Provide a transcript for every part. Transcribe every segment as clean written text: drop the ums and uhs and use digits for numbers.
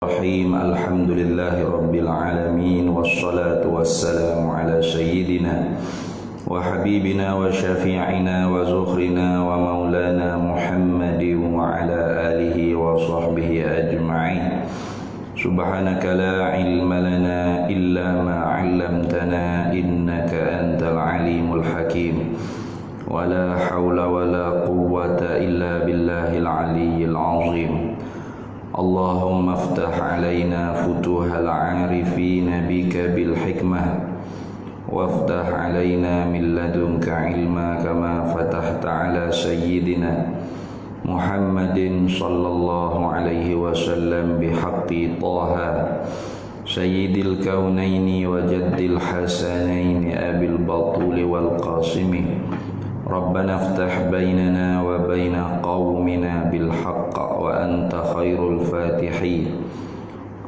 الرحيم الحمد لله رب العالمين والصلاة والسلام على سيدنا وحبيبنا وشفيعنا وزخرنا ومولانا محمد وعلى آله وصحبه أجمعين سبحانك لا علم لنا إلا ما علمتنا إنك أنت العليم الحكيم ولا حول ولا قوة إلا بالله العلي العظيم اللهم افتح علينا فتوح العارفين بك بالحكمة وافتح علينا من لدنك علما كما فتحت على سيدنا محمد صلى الله عليه وسلم بحق طه سيد الكونين وجد الحسنين أبي البطول والقاسم ربنا افتح بيننا وبين قومنا بالحق وأنت خير الفاتحين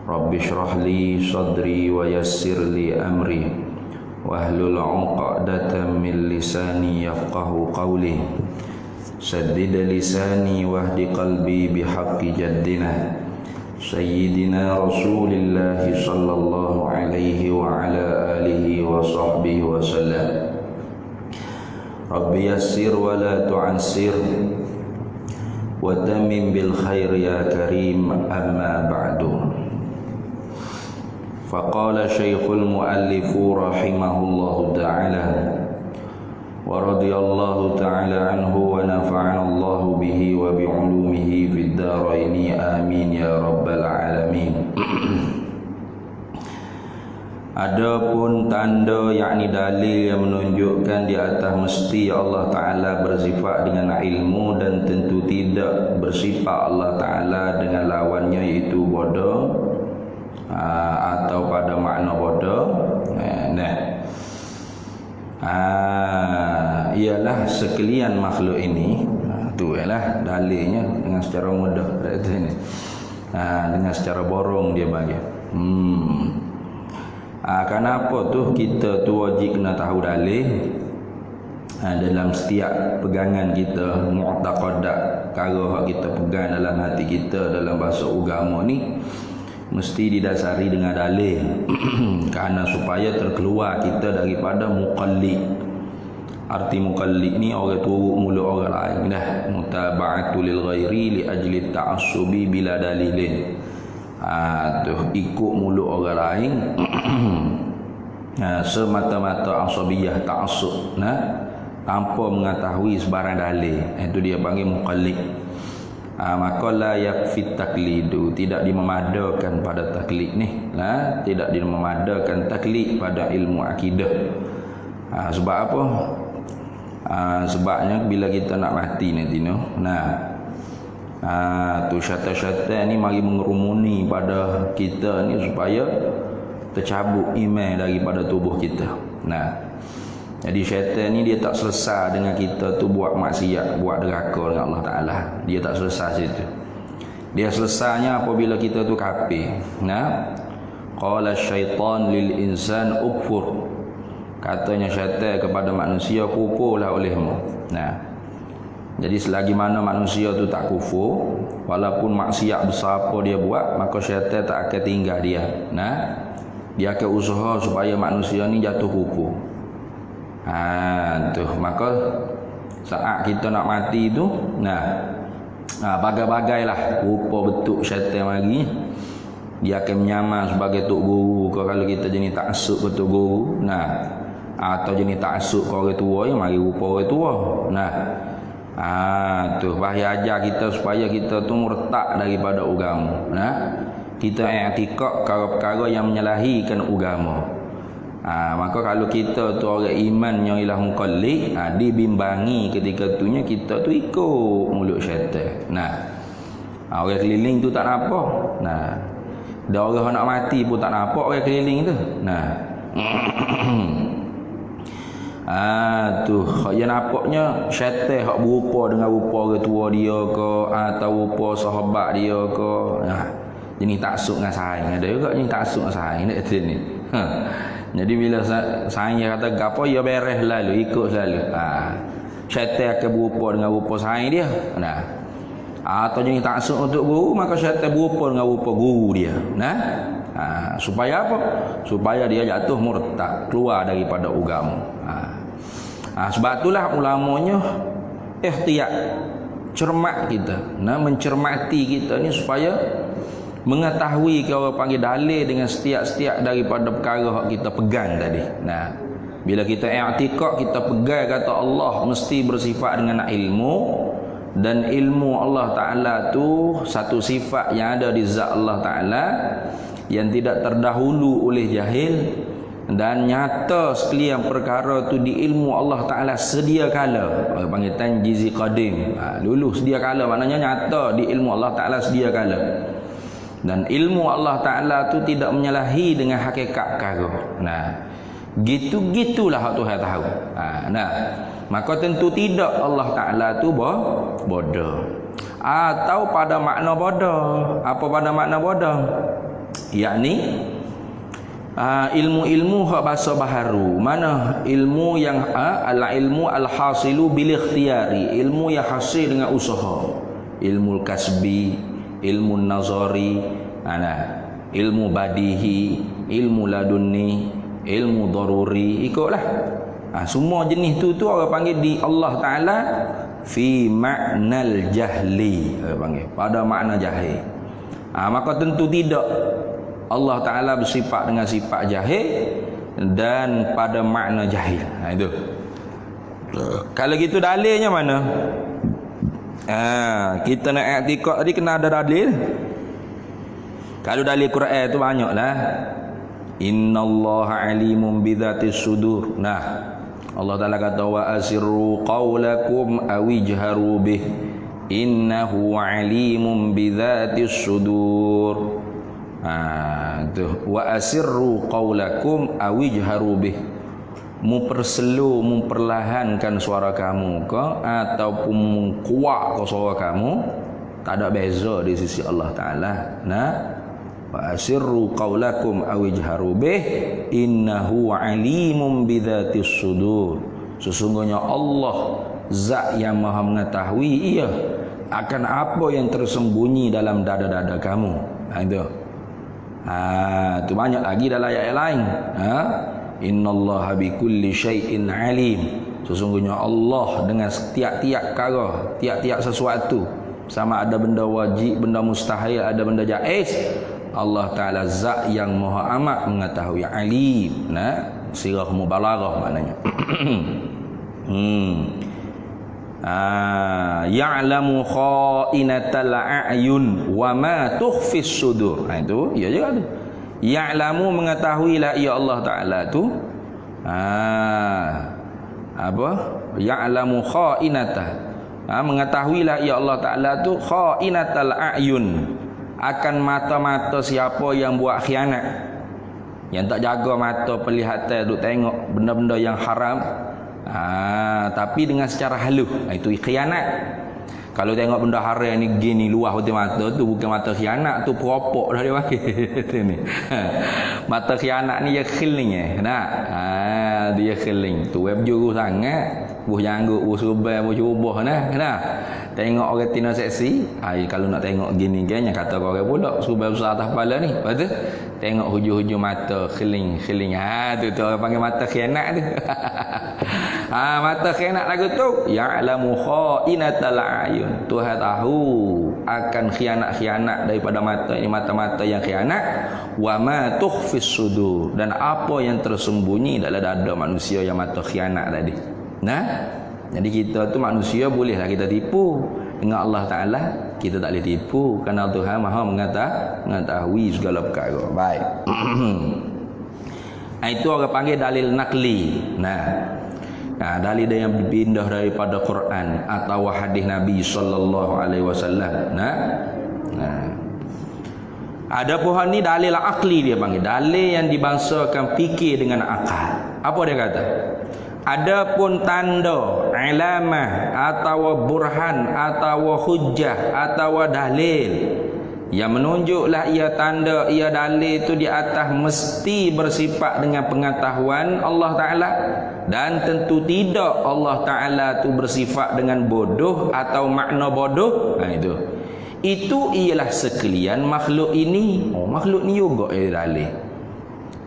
رب اشرح لي صدري ويسر لي أمري واحلل عقدة من لساني يفقه قولي سدد لساني واهد قلبي بحق جدنا سيدنا رسول الله صلى الله عليه وعلى آله وصحبه وسلم رب يسر ولا تعسر وتمم بالخير يا كريم أما بعد فقال شيخ المؤلف رحمه الله تعالى ورضي الله تعالى عنه ونفعنا الله به وبعلومه في الدارين آمين يا رب العالمين. Adapun tanda yakni dalil yang menunjukkan di atas mesti Allah Ta'ala bersifat dengan ilmu dan tentu tidak bersifat Allah Ta'ala dengan lawannya iaitu bodoh atau pada makna bodoh. Ialah sekalian makhluk ini tu ialah dalilnya dengan secara mudah dengan secara borong dia bagi. Kenapa tu kita tu wajib kena tahu dalil dalam setiap pegangan kita, mu'taqadat, perkara kita pegang dalam hati kita dalam bahasa agama ni mesti didasari dengan dalil kerana supaya terkeluar kita daripada muqallid. Arti muqallid ni orang turut mulut orang lain dah, mutaba'atu lil ghairi li ajli ta'assubi bila dalilin. Tu ikut mulut orang lain semata-mata asabiyah ta'assub tanpa mengetahui sebarang dalil, itu dia panggil muqallid. Maka la yakfi taqlidu, tidak dimemadakan pada taklid ni tidak dimemadakan taklid pada ilmu akidah. Sebab apa? Sebabnya bila kita nak mati nanti tu syaitan ni mari mengerumuni pada kita ni supaya tercabut iman daripada tubuh kita. Jadi syaitan ni dia tak selesai dengan kita tu buat maksiat, buat deraka dengan Allah Ta'ala. Dia tak selesai situ. Dia selesainya apabila kita tu kafir. Qala syaitan lil insan ukfur. Katanya syaitan kepada manusia, kufurlah olehmu. Jadi selagi mana manusia tu tak kufur, walaupun maksiat besar apa dia buat, maka syaitan tak akan tinggal dia. Dia akan usaha supaya manusia ni jatuh kufur. Maka saat kita nak mati tu, bagai-bagailah rupa bentuk syaitan mari. Dia akan menyamar sebagai tok guru kalau kita jenis taksub ke tok guru, atau jenis taksub ke orang tua, yang mari rupa orang tua. Tu bahaya ajar kita supaya kita tu murtad daripada agama. Kita i'tikad perkara-perkara yang menyalahikan agama. Maka kalau kita tu orang iman yang ialah muqallid, dibimbangi ketika tunya kita tu ikut mulut syaitan. Orang keliling tu tak nampak. Dan orang nak mati pun tak nampak orang keliling tu. Tu yang nampaknya syaitan hak berupa dengan rupa orang tua dia ke, atau rupa sahabat dia ke. Jenis taksub dengan saing. Ada juga jenis taksub dengan saing ni. Jadi bila saing dia kata gapo, ya beres lalu ikut selalu. Syaitan akan berupa dengan rupa saing dia. atau jenis taksub untuk guru, maka syaitan berupa dengan rupa guru dia. Nah, supaya apa? Supaya dia jatuh murtad, keluar daripada agama. Sebab itulah ulamanya ihtiyat, cermat kita, mencermati kita ni supaya mengetahui kalau panggil dalil dengan setiap-setiap daripada perkara yang kita pegang tadi. Nah, bila kita i'tikad, kita pegang kata Allah mesti bersifat dengan ilmu, dan ilmu Allah Ta'ala tu satu sifat yang ada di zat Allah Ta'ala yang tidak terdahulu oleh jahil, dan nyata sekalian perkara tu di ilmu Allah Ta'ala sedia kala. Orang panggil tanjizi qadim, dulu sedia kala, maknanya nyata di ilmu Allah Ta'ala sedia kala. Dan ilmu Allah Ta'ala tu tidak menyalahi dengan hakikat perkara. Nah, gitu-gitulah hak Tuhan tahu. Nah, maka tentu tidak Allah Ta'ala tu bodoh. Atau pada makna bodoh. Apa pada makna bodoh? Yakni ilmu-ilmu hak bahasa baharu. Mana ilmu yang al-ilmu al-hasilu bil ikhtiyari, ilmu yang hasil dengan usaha. Ilmu kasbi, ilmu nazari, ilmu badihi, ilmu laduni, ilmu daruri, ikutlah. Semua jenis tu orang panggil di Allah Ta'ala fi ma'nal jahli, orang panggil pada makna jahil. Maka tentu tidak Allah Ta'ala bersifat dengan sifat jahil dan pada makna jahil. Itu. Kalau gitu dalilnya mana? Kita nak i'tikad tadi kena ada dalil. Kalau dalil Quran tu banyaklah. Innallaha alimun bidzatis sudur. Nah, Allah Ta'ala kata wa asirru qaulakum awijharu bih innahu alimun bidzatis sudur. Tu wa asirru qaulakum awijharu bih, memperselu, memperlahankan suara kamu ke ataupun kuat ke suara kamu, tak ada beza di sisi Allah Ta'ala. Nah, wa asirru qaulakum awijharu bih innahu alimun bidzatis sudur. Sesungguhnya Allah zat yang maha mengetahui ia akan apa yang tersembunyi dalam dada-dada kamu. Itu. Tu banyak lagi dalam ayat lain. Innallaha bikulli syai'in alim. Sesungguhnya Allah dengan tiap-tiap perkara, tiap-tiap sesuatu, sama ada benda wajib, benda mustahil, ada benda jaiz, Allah Ta'ala zat yang maha amat mengetahui. Alim, sirah mubalaghah maknanya. Ya'lamu kha'inatal a'yun wa ma tukhfis sudur. Itu ya juga tu. Ya'lamu mengetahuilah ya Allah Ta'ala tu apa? Ya'lamu kha'inata, mengetahuilah ya Allah Ta'ala tu kha'inatal a'yun, akan mata-mata siapa yang buat khianat, yang tak jaga mata penglihatan duk tengok benda-benda yang haram, tapi dengan secara halus, itu khianat. Kalau tengok benda haram ni gini luah betul mata tu, bukan mata khianat, tu peropok dah dia panggil. Ni. Mata khianat ni dia khiling dia khiling. Tu web juru sangat. Buh janggut, buh serban, buh curubah Tengok orang tina seksi, kalau nak tengok gini ganya kata orang pula serban besar atas kepala ni. Lepas tu tengok hujung-hujung mata khiling. Tu orang panggil mata khianat tu. Mata khianat lagu tu ya'lamu kha'inatal a'yun. Tuhan tahu akan khianat-khianat daripada mata ini, mata-mata yang khianat, wa ma tukhfis sudur, dan apa yang tersembunyi dalam dada manusia yang mata khianat tadi. Jadi kita tu manusia bolehlah kita tipu, dengan Allah Ta'ala kita tak boleh tipu, kerana Tuhan Maha mengetahui segala perkara. Baik. Itu orang panggil dalil nakli. Dalil dia yang berpindah daripada Quran atau hadis Nabi sallallahu alaihi wasallam. Ada pohon ni dalil akli dia panggil, dalil yang dibangsakan fikir dengan akal. Apa dia kata? Adapun tanda, alamah atau burhan atau hujjah atau dalil yang menunjuklah ia tanda, ia dalil itu di atas mesti bersifat dengan pengetahuan Allah Ta'ala, dan tentu tidak Allah Ta'ala itu bersifat dengan bodoh atau makna bodoh. Itu Itu ialah sekalian makhluk ini. Makhluk ni juga dalil.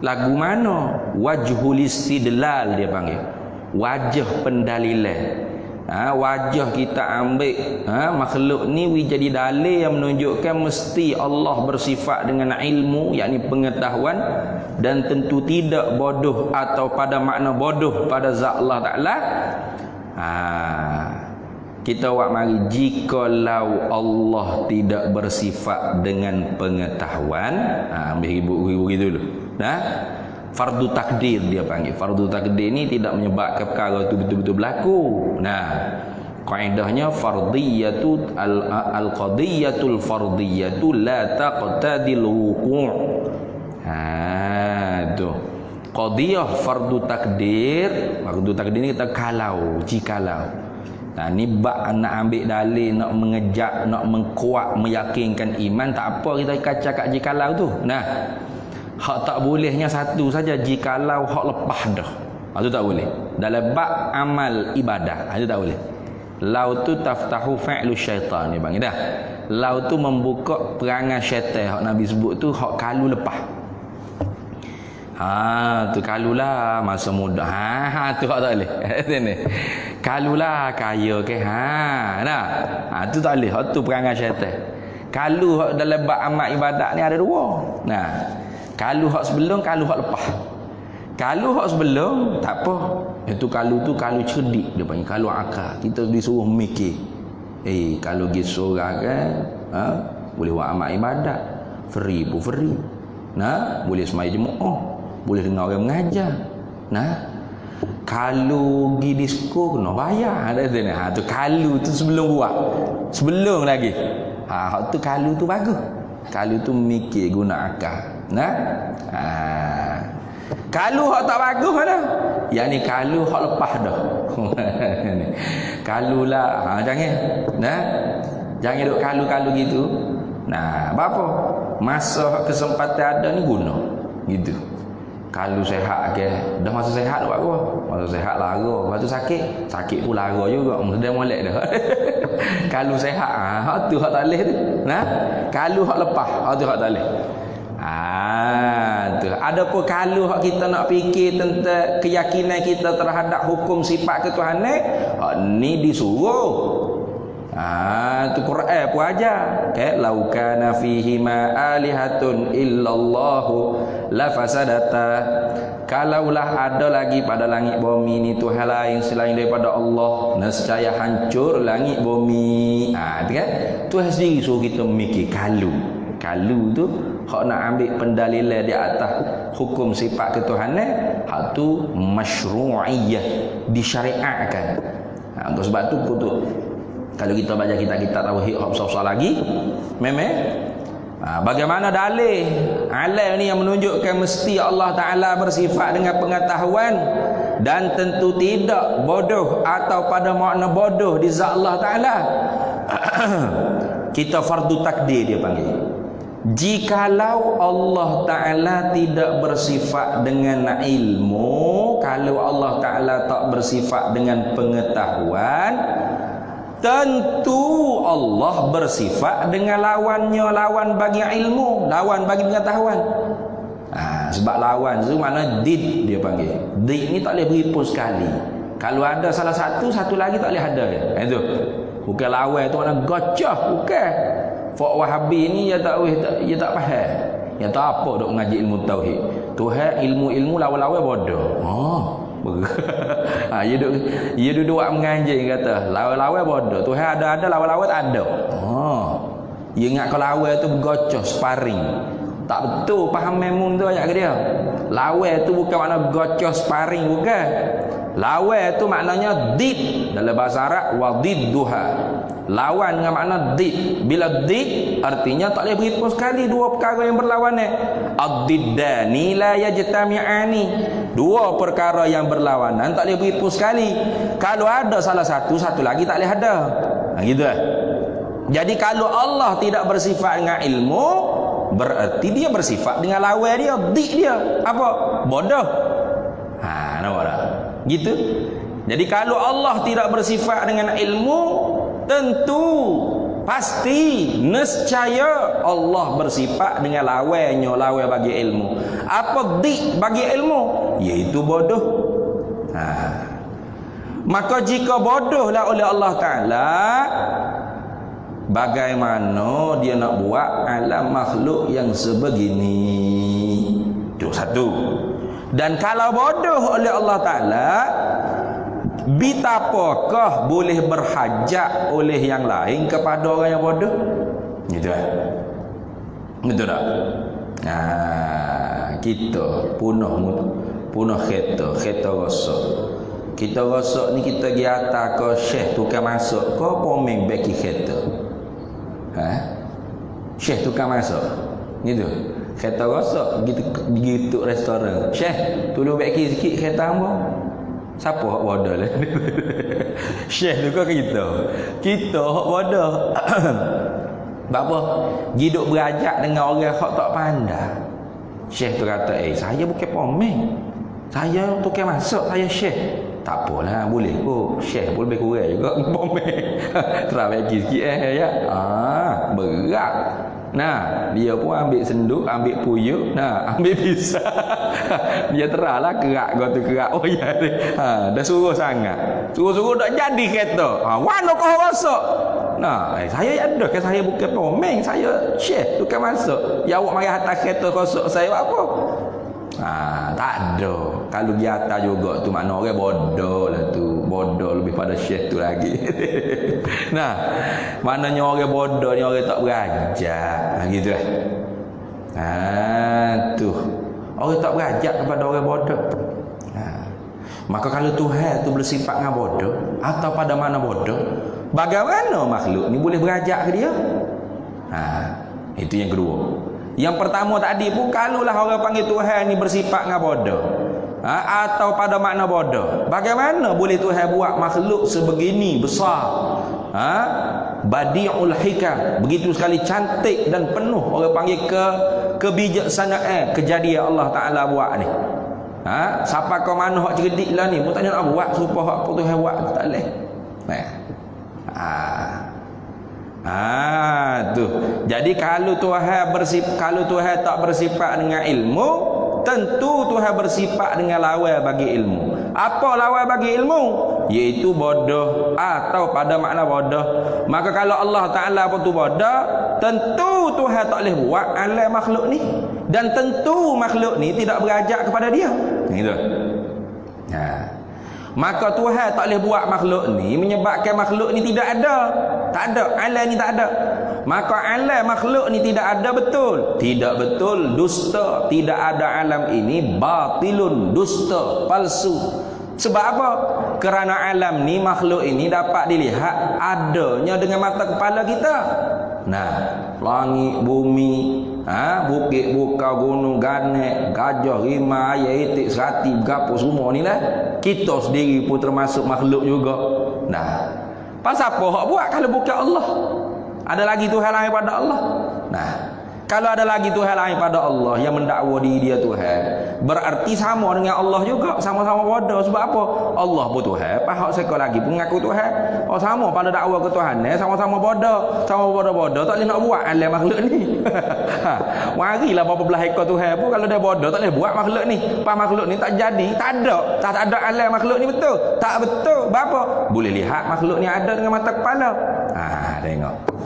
Lagu mana? Wajhul istidlal dia panggil. Wajah pendalilan. Wajah kita ambil makhluk ni jadi dalil yang menunjukkan mesti Allah bersifat dengan ilmu, yakni pengetahuan, dan tentu tidak bodoh atau pada makna bodoh pada zat Allah Ta'ala. Kita buat mari, jikalau Allah tidak bersifat dengan pengetahuan, ambil ribu-ribu gitu dulu. Fardu takdir dia panggil. Fardu takdir ni tidak menyebabkan perkara itu betul-betul berlaku. Kaedahnya fardiyatu al-qadiyatul fardiyatu la taqtadil wuqu'. Tu. Qadiyah fardu takdir. Fardu takdir ni kita kalau, jikalau. Ni bab nak ambil dalil, nak mengejak, nak mengkuat, meyakinkan iman, tak apa kita cakap jikalau tu. Hak tak bolehnya satu saja, jikalau hak lepas dah. Itu tak boleh. Dalam bab amal ibadah, itu tak boleh. Lau tu taftahu fa'lu syaitan ni bang. Dah. Lau tu membuka perangai syaitan. Hak Nabi sebut tu hak kalu lepas. Tu kalulah masa muda. Tu hak tak boleh. Sini. Kalulah kaya ke. Tu tak boleh. Hak tu perangai syaitan. Kalu hak dalam bab amal ibadat ni ada dua. Kalu hak sebelum, kalu hak lepas. Kalu hak sebelum tak apa. Itu kalu tu kalu cerdik dia panggil, kalu akal. Kita disuruh mikir. Kalau pergi seorang kan, boleh buat amal ibadat. Free pun free. Boleh semai jemaah, boleh dengar orang mengajar. Kalau pergi disko kena bayar. Tu kalu tu sebelum buat. Sebelum lagi. Hak tu kalu tu bagus. Kalu tu mikir guna akal. Kalau hak tak bagus mana? Yang ni kalau hak lepas dah. Kalulah jangan. Jangan duk kalu-kalu gitu. Apa? Masa kesempatan ada ni guna. Gitu. Kalau sehat ke, dah masa sehat buat apa? Masa sehat lara, lepas tu sakit pun lara juga. Dah molek dah. Kalau sehat, hak tu hak tak leh tu. Kalau hak lepas, hak tu hak tak leh. Tu. Adapun kalau hak kita nak fikir tentang keyakinan kita terhadap hukum sifat ketuhanan, ni disuruh. Tu Quran pun ajar. Lau kana fihi ma alihatun illallahu la fasadata. Kalaulah ada lagi pada langit bumi ni Tuhan lain selain daripada Allah, nescaya hancur langit bumi. Tu kan? Tuhan sendiri suruh kita memikir kalau tu hak nak ambil pendalilan di atas hukum sifat ketuhanan, hak tu masyru'iyah, disyariatkan. Untuk sebab tu kalau kita baca kitab-kitab tauhid hak besar-besar lagi, memang bagaimana dalil ni yang menunjukkan mesti Allah Ta'ala bersifat dengan pengetahuan dan tentu tidak bodoh atau pada makna bodoh di zat Allah Ta'ala. Kita fardu takdir dia panggil. Jikalau Allah Ta'ala tidak bersifat dengan ilmu, kalau Allah Ta'ala tak bersifat dengan pengetahuan, tentu Allah bersifat dengan lawannya, lawan bagi ilmu, lawan bagi pengetahuan. Sebab lawan tu makna did dia panggil. Did ni tak boleh beripun sekali. Kalau ada salah satu, satu lagi tak boleh ada. Itu. Bukan lawan tu makna gocah, bukan. Fak Wahabi ni dia tak faham. Yang tak apa dok mengaji ilmu tauhid. Tuhan ilmu-ilmu lawan-lawan bodoh. Dia duduk mengaji kata lawan-lawan bodoh. Tuhan ada lawan-lawan tak ada. Dia ingat kalau lawan tu bergocah sparring. Tak betul faham memun tu ayat ke dia. Lawan tu bukan makna gocah sparring, bukan. Lawan tu maknanya did dalam bahasa Arab, wa didduha. Lawan dengan makna did. Bila did artinya tak boleh berhimpun sekali dua perkara yang berlawanan. Ad-diddani la yajtami'ani. Dua perkara yang berlawanan tak boleh berhimpun sekali. Kalau ada salah satu, satu lagi tak boleh ada. Gitu lah. Jadi kalau Allah tidak bersifat dengan ilmu, berarti dia bersifat dengan lawan dia, did dia. Apa? Bodoh. Nampak tak? Gitu. Jadi kalau Allah tidak bersifat dengan ilmu, tentu Pasti nescaya Allah bersifat dengan lawainya, lawai bagi ilmu. Apa dik bagi ilmu? Yaitu bodoh. Maka jika bodohlah oleh Allah Ta'ala, bagaimana dia nak buat alam makhluk yang sebegini? Itu satu. Dan kalau bodoh oleh Allah Ta'ala, betapakah boleh berhajat oleh yang lain kepada orang yang bodoh? Gitu kan? Betul tak? Kita punah kereta rosak. Kita rosak ni kita pergi atas ke syekh tukang masuk ke pomeng beki kereta. Syekh tukang masuk. Gitu. Kereta rosak gitu restoran. Syekh, tolong beki sikit kereta hamba. Siapa hak bodoh lah? Syekh tu kau kita hak bodoh. Apa? Hidup berajak dengan orang hak tak pandai. Syekh tu kata, saya bukan pomeng, saya tukang masuk, saya syekh. Tak apalah, boleh kot. Syekh pun lebih kurang juga pomeng. Terawih sikit ya. Berat. Nah, dia pun ambil senduk, ambil puyuk, ambil pisau. Dia terahlah kerak kau tu kerak. Oh ya ni. Dah suruh sangat. Suruh tak jadi kereta. Mana kau rosak? Saya ada ke saya bukan pomeng, saya syekh tukang masuk. Ya awak mari atas kereta rosak saya buat apa? Tak ada. Kalau di atas juga tu makna orang bodoh lah tu. Bodoh lebih pada syekh tu lagi. Maknanya orang bodoh ni orang tak berajar. Gitu tu. Orang tak berajar kepada orang bodoh. Maka kalau Tuhan tu bersifat dengan bodoh atau pada mana bodoh, bagaimana makhluk ni boleh berajar ke dia? Itu yang kedua. Yang pertama tadi pun, kalaulah orang panggil Tuhan ni bersifat dengan bodoh atau pada makna bodoh, bagaimana boleh Tuhan buat makhluk sebegini besar, badi'ul hikam, begitu sekali cantik dan penuh orang panggil kebijaksanaan kejadian Allah Ta'ala buat ni. Siapa kau mana hak cerdik lah ni, pun tak nak buat supaya hak Tuhan buat tak boleh. Tu. Jadi kalau Tuhan tak bersifat dengan ilmu, tentu Tuhan bersifat dengan lawai bagi ilmu. Apa lawai bagi ilmu? Iaitu bodoh atau pada makna bodoh. Maka kalau Allah Ta'ala pun tu bodoh, tentu Tuhan tak boleh buat alam makhluk ni. Dan tentu makhluk ni tidak berajak kepada dia. Gitu. Maka Tuhan tak boleh buat makhluk ni menyebabkan makhluk ni tidak ada. Tak ada, alam ni tak ada. Maka alam makhluk ni tidak ada, betul? Tidak betul, dusta. Tidak ada alam ini, batilun, dusta, palsu. Sebab apa? Kerana alam ni, makhluk ini dapat dilihat adanya dengan mata kepala kita. Langit, bumi, bukit, buka, gunung, ganek, gajah, rimau, ayam, itik, serati, berapa semua ni lah. Kita sendiri pun termasuk makhluk juga. Pasal apa hak buat kalau bukan Allah? Ada lagi Tuhan lain pada Allah? Kalau ada lagi Tuhan lain pada Allah yang mendakwa diri dia Tuhan, berarti sama dengan Allah juga, sama-sama bodoh. Sebab apa? Allah pun Tuhan, pahak sekali lagi pun mengaku Tuhan. Sama pada dakwa ke Tuhan, sama-sama bodoh. Sama bodoh-bodoh tak boleh nak buat alam makhluk ni. Marilah berapa belah ekor Tuhan pun kalau dia bodoh tak boleh buat makhluk ni. Makhluk ni tak jadi, tak ada alam makhluk ni, betul? Tak betul. Berapa? Boleh lihat makhluk ni ada dengan mata kepala. Tengok.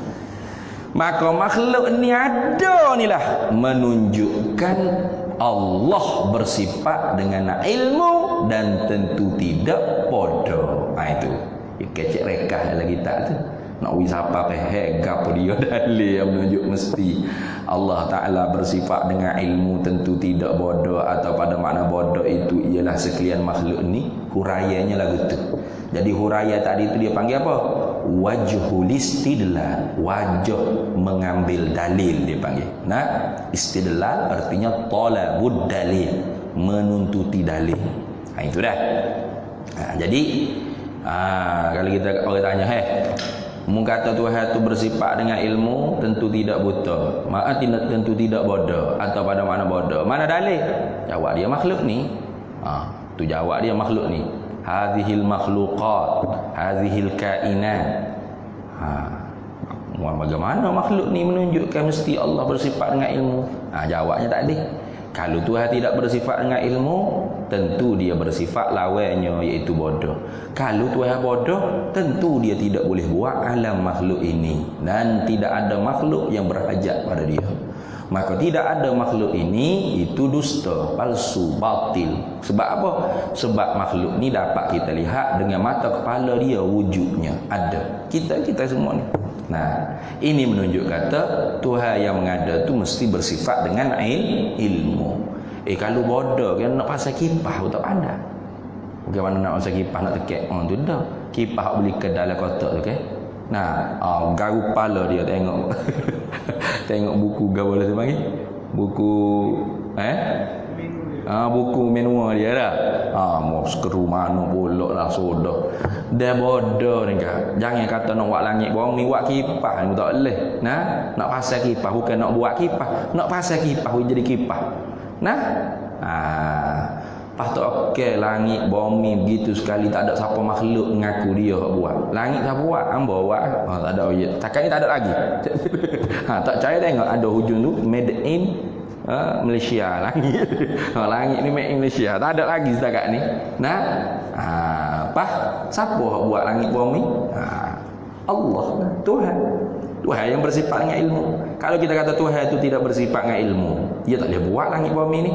Maka makhluk ni ada ni lah menunjukkan Allah bersifat dengan ilmu dan tentu tidak bodoh. Itu kecek rekah lagi tak tu. Nak wisapa pehek gapo dia dalil yang menunjuk mesti Allah Ta'ala bersifat dengan ilmu tentu tidak bodoh atau pada makna bodoh itu ialah sekalian makhluk ni. Huraiannya lagu tu. Jadi huraian tadi itu dia panggil apa? Wajhul istidlal, wajah mengambil dalil dia panggil. Istidlal artinya talabud dalil, menuntuti dalil. Itu dah. Jadi kalau kita orang tanya, mu kata Tuhan tu bersifat dengan ilmu, tentu tidak buta. Tentu tidak bodoh atau pada mana bodoh. Mana dalil? Jawab dia makhluk ni. Tu jawab dia makhluk ni. Hadhil makhluqat, hadhil kainat. Bagaimana makhluk ni menunjukkan mesti Allah bersifat dengan ilmu? Jawabnya tak ada. Kalau Tuhan tidak bersifat dengan ilmu, tentu dia bersifat lawannya, iaitu bodoh. Kalau Tuhan bodoh, tentu dia tidak boleh buat alam makhluk ini, dan tidak ada makhluk yang berhajat pada dia. Maka tidak ada makhluk ini itu dusta, palsu, batil. Sebab apa? Sebab makhluk ni dapat kita lihat dengan mata kepala dia, wujudnya ada. Kita semua ni. Nah, ini menunjuk kata Tuhan yang mengada tu mesti bersifat dengan ilmu. Kalau bodoh kan nak pasal kipas tak pandai. Bagaimana nak pasal kipas nak tekek tu dah. Kipas beli ke dalam kotak tu kan. Nah, garu kepala dia tengok. Tengok buku gaul dia panggil. Buku buku menua dia dah. Mau sekeru mana pula lah sudah. Dia bodoh ni kan. Jangan kata nak buat langit bumi, buat kipas ni tak boleh. Nah, nak pasal kipas bukan nak buat kipas, nak pasal kipas jadi kipas. Nah, patut okey langit bumi begitu sekali tak ada siapa makhluk mengaku dia buat. Langit siapa buat? Hamba buat. Tak ada ayat. Takat ni tak ada lagi. Tak percaya tengok ada hujung tu made in Malaysia langit. Langit ni made in Malaysia. Tak ada lagi setakat ni. Nah, siapa buat langit bumi? Allah, Tuhan. Tuhan yang bersifat dengan ilmu. Kalau kita kata Tuhan itu tidak bersifat dengan ilmu, dia tak boleh buat langit bumi ni.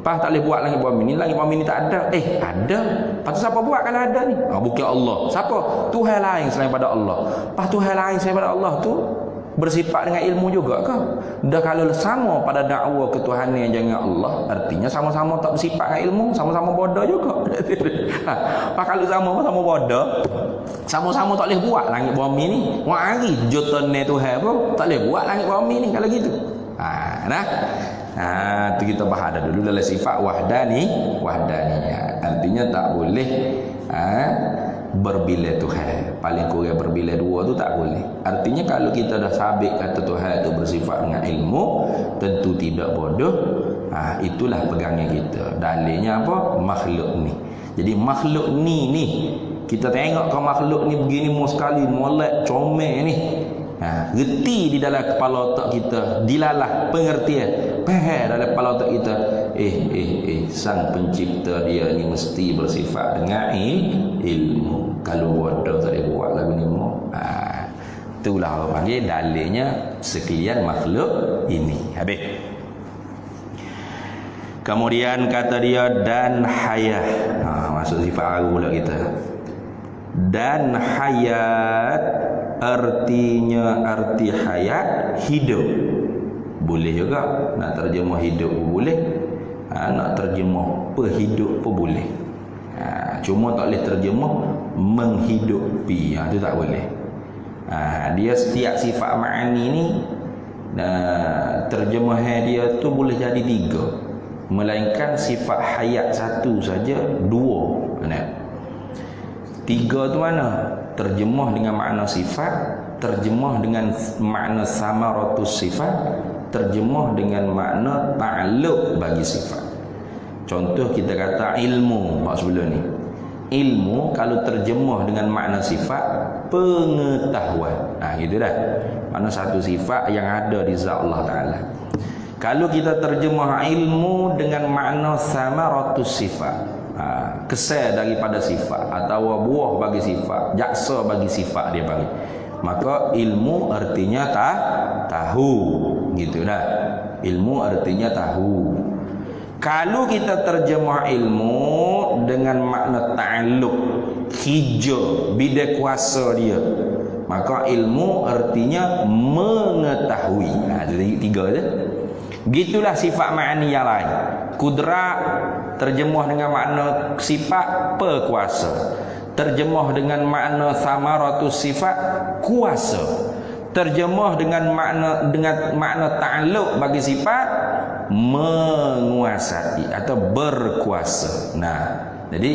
Tak boleh buat langit bumi ni. Langit bumi ni tak ada. Ada. Lepas tu siapa buat kalau ada ni? Bukan Allah. Siapa? Tuhan lain selain pada Allah. Tuhan lain selain pada Allah tu bersifat dengan ilmu juga ke? Dah kalau sama pada dakwa ketuhanan yang jangan Allah, artinya sama-sama tak bersifat dengan ilmu, sama-sama bodoh juga. Kalau sama-sama bodoh, sama-sama tak boleh buat langit bumi ni. Hari jutone Tuhan pun tak boleh buat langit bumi ni kalau gitu. Tu kita bahas dulu dalam sifat wahdaniyah. Artinya tak boleh berbila Tuhan. Paling kurang berbila dua tu tak boleh. Artinya kalau kita dah sabit kata Tuhan itu bersifat dengan ilmu, tentu tidak bodoh. Itulah pegangan kita. Dalilnya apa? Makhluk ni. Jadi makhluk ni kita tengok ke makhluk ni begini mau sekali molek comel ni. Reti di dalam kepala otak kita, dilalah pengertian, faham dalam kepala otak kita. Sang pencipta dia ni mesti bersifat dengan ilmu. Kalau bodoh tak boleh buat lagu ni mau. Itulah apa panggil dalilnya sekalian makhluk ini. Habis. Kemudian kata dia dan hayat. Masuk sifat baru pula kita. Dan hayat artinya arti hayat hidup. Boleh juga nak terjemah hidup pun boleh. Nak terjemah perhidup pun boleh. Cuma tak boleh terjemah menghidupi. Itu tak boleh. Dia setiap sifat ma'ani ni terjemahan dia tu boleh jadi 3. Melainkan sifat hayat satu saja 2. 3 tu mana? Terjemah dengan makna sifat, terjemah dengan makna samaratus sifat, terjemah dengan makna ta'alluq bagi sifat. Contoh kita kata ilmu sebelum ni. Ilmu kalau terjemah dengan makna sifat, pengetahuan. Gitu dah. Makna satu sifat yang ada di zat Allah Ta'ala. Kalau kita terjemah ilmu dengan makna samaratus sifat, kesal daripada sifat atau buah bagi sifat, jaksa bagi sifat dia bagi, maka ilmu artinya tahu, gitu dah. Ilmu artinya tahu. Kalau kita terjemah ilmu dengan makna ta'alluq, hijau, bidang kuasa dia, maka ilmu artinya mengetahui. Jadi 3 je. Gitulah sifat ma'ani yang lain. Kudrat terjemah dengan makna sifat perkuasa. Terjemah dengan makna samaratus sifat kuasa. Terjemah dengan makna ta'alluq bagi sifat menguasai atau berkuasa. Jadi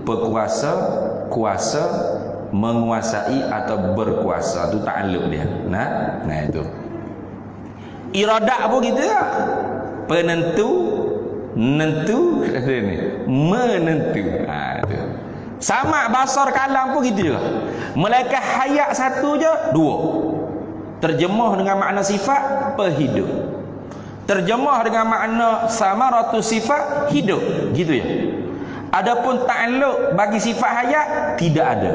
perkuasa, kuasa, menguasai atau berkuasa itu ta'alluq dia. Nah itu. Iradat pun gitu lah. Penentu, menentu, menentu. Itu. Sama basar kalam pun gitu juga. Melainkan hayat satu je, 2. Terjemah dengan makna sifat, pehidup. Terjemah dengan makna samaratu sifat, hidup. Gitu ya. Adapun ta'alluq bagi sifat hayat tidak ada.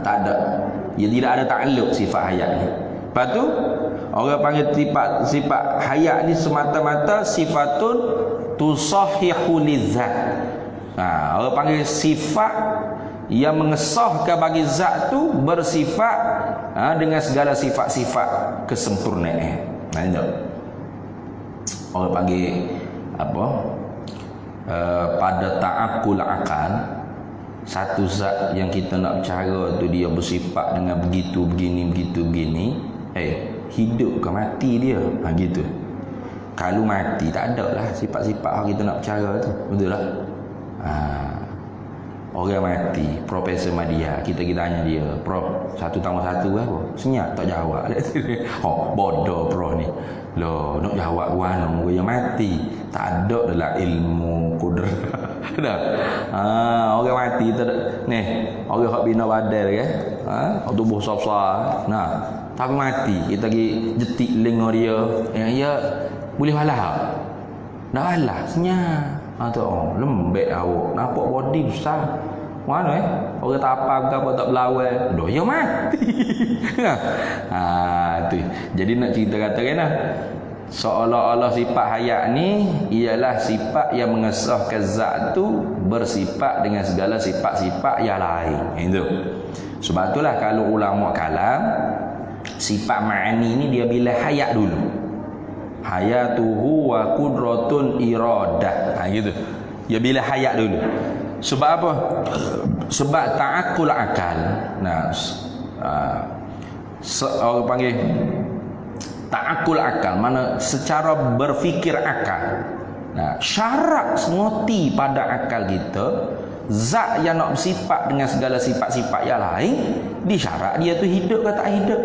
Tak ada. Ya, tidak ada ta'alluq sifat hayat ni. Lepas tu orang panggil sifat hayat ni semata-mata sifatun tusahhihu lizzat. Orang panggil sifat yang mengesahkan bagi zat tu bersifat dengan segala sifat-sifat kesempurnaan. Itu orang panggil apa? Pada ta'akul akal, satu zat yang kita nak bercara tu dia bersifat dengan begitu begini begitu begini, hidup ke mati dia, gitu. Kalau mati tak ada lah sifat-sifat yang kita nak bercara tu, betul tak? Orang mati, Profesor Madia, kita tanya dia, Prof, 1+1 berapa? Senyap tak jawab. Bodoh Prof ni. Loh, nak jawab gua orang yang mati. Tak ada dalam ilmu kudrat. Dah. Orang mati tak ada. Ni, orang hak bina badan kan? Tubuh besar-besar. Nah, tapi mati, kita pergi jetik lengan dia. Ya, boleh walah. Dah walah, senyap. Lembek awak, nampak body besar. Mana orang tak apa tak berlawan. Dah ya mati. Tu. Jadi nak cerita katakan seolah-olah sifat hayat ni ialah sifat yang mengesahkan zat tu bersifat dengan segala sifat-sifat yang lain. Itu. Sebab itulah kalau ulama kalam, sifat ma'ani ni dia bila hayat dulu. Hayatuhu wa qudratun iradah. Gitu. Ya bila hayat dulu. Sebab apa? Sebab ta'akul akal. Orang panggil ta'akul akal, mana secara berfikir akal. Syarat ngoti pada akal kita, zat yang nak bersifat dengan segala sifat-sifat yang lain, disyarat dia tu hidup ke tak hidup.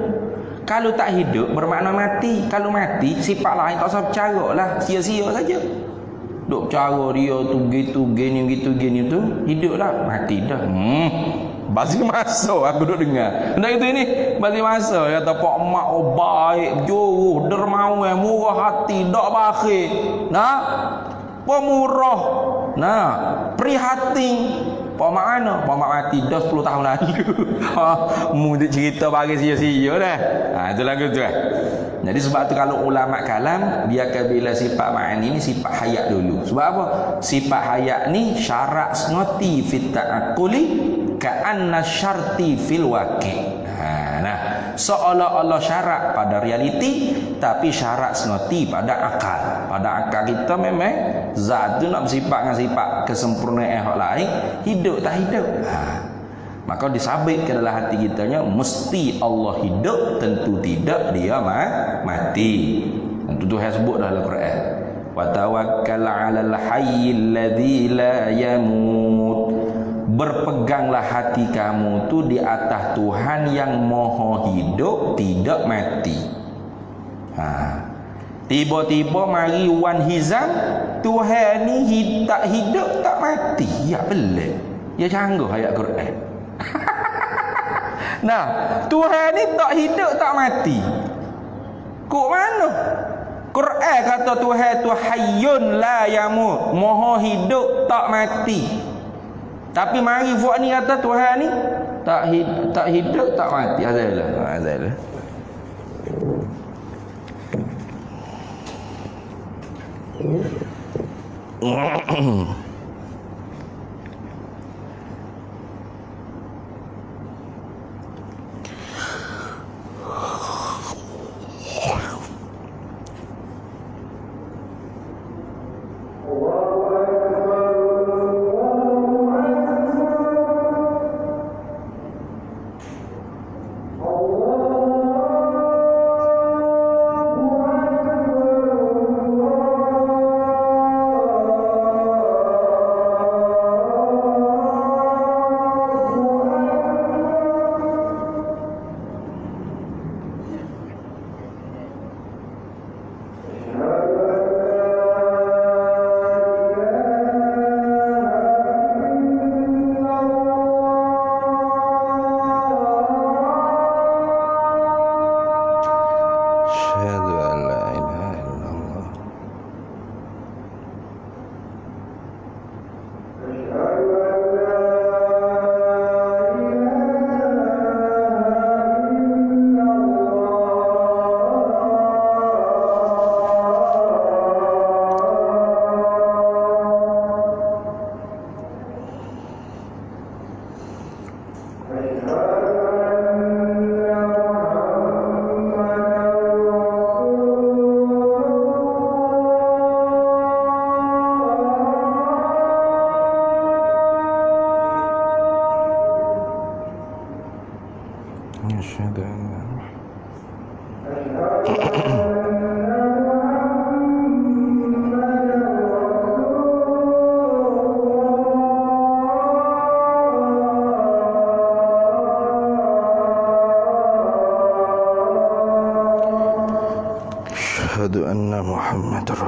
Kalau tak hidup bermakna mati. Kalau mati sifat lain tak usah bercara lah, sia-sia saja. Duk bercara dia tu gitu gini tu, hidup lah, mati dah. Basi masuk aku duk dengar. Hendak itu ini basi masuk kata pak mak baik, juruh, dermawan, murah hati, dak bakhil. Pemurah. Prihatin. Pak mak mana? Pak mak mati dah 10 tahun lalu. Mudik cerita bagi sia-sia dah. Itu lagu tu. Jadi sebab tu kalau ulama kalam dia akan bila sifat ma'ani ni sifat hayat dulu. Sebab apa? Sifat hayat ni syarat ngoti fit ta'akuli ka'anna syarti fil waqi'. Seolah-olah syarat pada realiti tapi syarat ngoti pada akal. Pada akal kita memang zat tu nak bersifat dengan sifat kesempurnaan hak lain, hidup tak hidup. Maka disabit ke dalam hati kitanya mesti Allah hidup, tentu tidak dia mati. Tentu Tuhan sebut dalam Quran, wa tawakkal 'alal hayyil ladzi la yamut. Berpeganglah hati kamu tu di atas Tuhan yang maha hidup, tidak mati. Tiba-tiba mari wan hizam, Tuhan ni tak hidup tak mati. Ya belah. Ya canggih ayat Quran. Tuhan ni tak hidup tak mati. Kok mana? Quran kata Tuhan tu hayyun la yamut, maha hidup tak mati. Tapi mari buat ni kata Tuhan ni tak hidup tak mati. Azallah.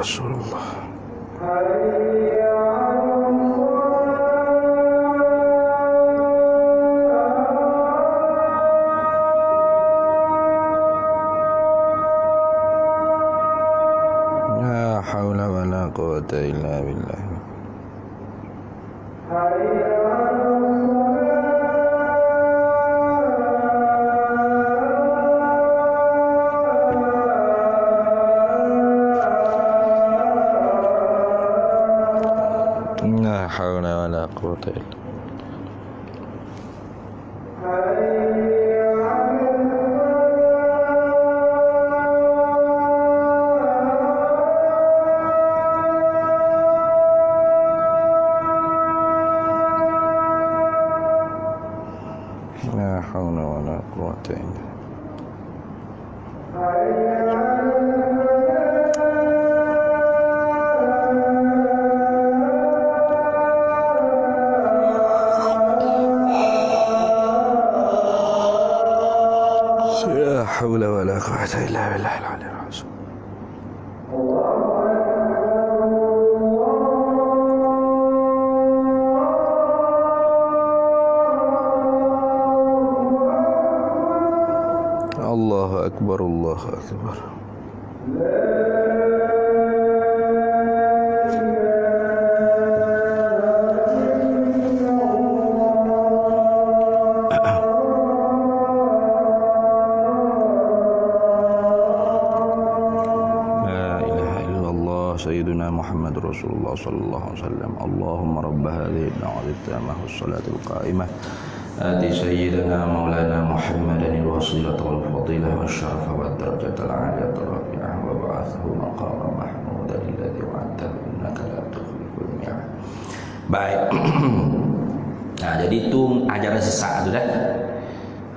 Rasulullah. La haula wala quwwata illa billah. La haula wala quwwata illa billah. La haula wala quwwata illa billah. La haula wala quwwata illa billahil aliyyil azim. Allahu akbar, Allahu akbar. سيدنا محمد رسول الله صلى الله عليه وسلم. اللهم رب هذه الدعوة التامة والصلاة القائمة آت سيدنا مولانا محمدا الوسيلة والفضيلة والشرف والدرجة العالية الرفيعة وابعثه مقاما محمودا الذي وعدته إنك لا تخلف الميعاد. Baik. Nah, jadi itu ajaran sesat tu dah.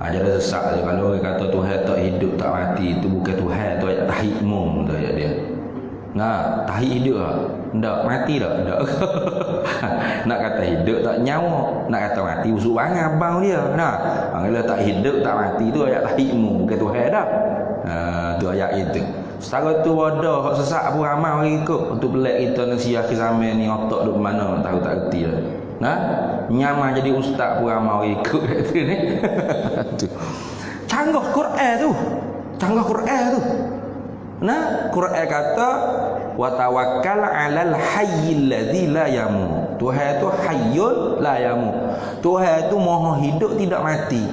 Ajaran sesat tu, kalau orang kata Tuhan tak hidup tak mati, itu bukan Tuhan, tu ayat tahimum tu ayat dia. Nah, tahi hidup tak? Tak, mati tak? Tak. Nak kata hidup tak nyawa, nak kata mati busuk bangang abang dia. Nah, kalau tak hidup tak mati tu ayat tahimu, bukan Tuhan dah. Tu ayat itu. Setara tu bodoh, hak sesat pun ramai orang ikut. Untuk pelik kita nak siah ke zaman ni, otak duk mana tahu tak erti dah. Nah, nyamah jadi ustaz pun ramai orang ikut tu ni. Tu. Canggah Quran tu. Canggah Quran tu. Nah, Quran kata wa tawakkal 'alal hayyil ladzi la yamut. Tuhan tu hayyul la yamut. Tuhan tu maha hidup tidak mati.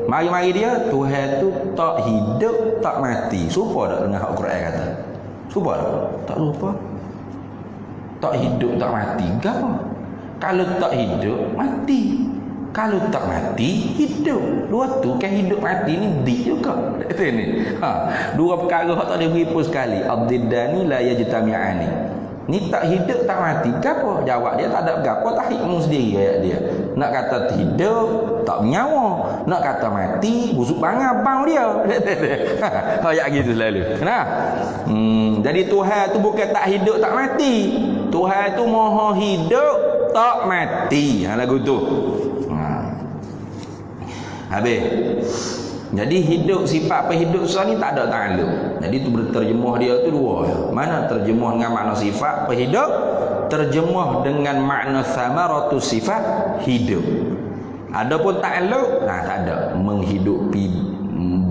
Mari-mari dia Tuhan tu tak hidup tak mati. Serupa tak dengan hak Quran kata? Serupa tak? Tak serupa. Tak hidup tak mati. Gapo? Kalau tak hidup mati. Kalau tak mati, hidup. Dua tu kan hidup mati ni di juga. Ni. Dua perkara tak ada beri pun sekali. Ad-diddani la yajtami'ani. Ni tak hidup tak mati. Gapo? Jawab dia tak ada gapo, tak hikmah sendiri ayat dia. Nak kata hidup, tak nyawa. Nak kata mati, busuk bangang abang dia. Ayat gitu selalu. Nah. Jadi Tuhan tu bukan tak hidup tak mati. Tuhan tu maha hidup tak mati. Lagu tu. Habis. Jadi hidup, sifat penghidup ni tak ada ta'alluq. Jadi tu berterjemah dia tu dua. Mana terjemah dengan makna sifat penghidup, terjemah dengan makna samaratu sifat hidup. Adapun ta'alluq, tak ada. Menghidupi,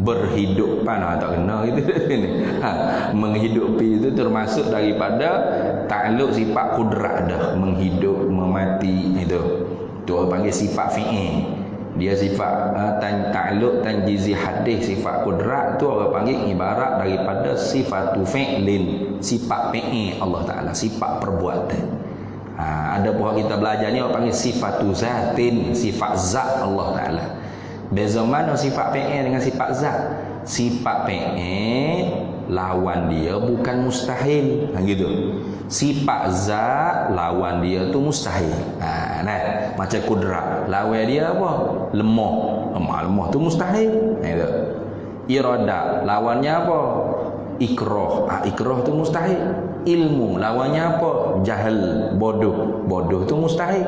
berhidupan, tak kena gitu ni. Menghidupi itu termasuk daripada ta'alluq sifat kudrat dah. Menghidup, memati itu. Tu orang panggil sifat fi'il. Dia sifat ta'alluq tanjizi hadis sifat kudrat tu orang panggil ibarat daripada sifatu fi'lin, sifat fi'il Allah Taala, sifat perbuatan. Ada pun kita belajar ni orang panggil sifatu zatin, sifat zat Allah Taala. Beza mana sifat fi'il dengan sifat zat? Sifat fi'il lawan dia bukan mustahil, gitu. Sifat zat lawan dia tu mustahil. Nah, macam kudrat, lawan dia apa? Lemah. Lemah tu mustahil. Gitu. Irada lawannya apa? Ikrah. Ikrah tu mustahil. Ilmu lawannya apa? Jahil, bodoh. Bodoh tu mustahil.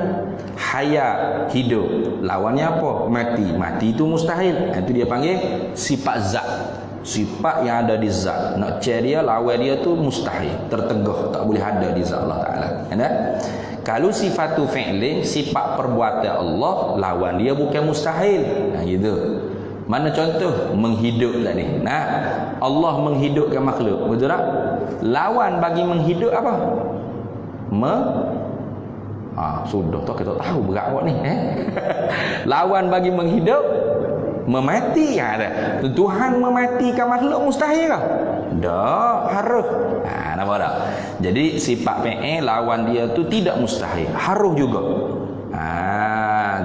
Hayat, hidup, lawannya apa? Mati. Mati tu mustahil. Itu dia panggil sifat zat. Sifat yang ada di zat, nak cari dia, lawan dia tu mustahil, tertegah, tak boleh ada di zat Allah Ta'ala. Kalau sifatu fi'lin, sifat perbuatan Allah, lawan dia bukan mustahil. Gitu. Mana contoh? Menghidup tadi. Allah menghidupkan makhluk, betul tak? Lawan bagi menghidup apa? Sudah tak kita tahu berat awak ni. Lawan bagi menghidup, memati. Ada. Tuhan mematikan makhluk mustahil kah? Tak, harus. Nampak tak? Jadi sifat fi'il lawan dia tu tidak mustahil, harus juga.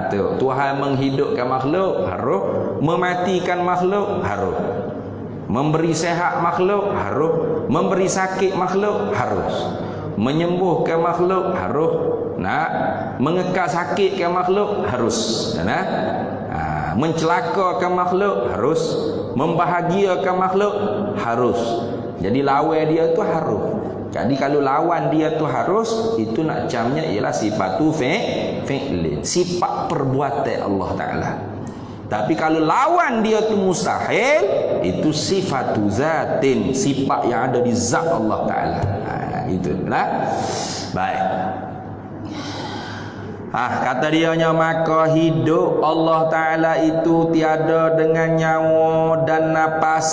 Tuhan menghidupkan makhluk, harus. Mematikan makhluk, harus. Memberi sehat makhluk, harus. Memberi sakit makhluk, harus. Menyembuhkan makhluk, harus. Mengekal sakitkan makhluk, harus. Mencelakakan makhluk, harus. Membahagiakan makhluk, harus. Jadi lawan dia tu harus. Jadi kalau lawan dia tu harus, itu nak camnya ialah sifatu fi'lin, sifat perbuatan Allah Ta'ala. Tapi kalau lawan dia tu mustahil, itu sifatu zatin, sifat yang ada di zat Allah Ta'ala. Itulah. Baik. Kata dianya, maka hidup Allah Ta'ala itu tiada dengan nyawa dan nafas.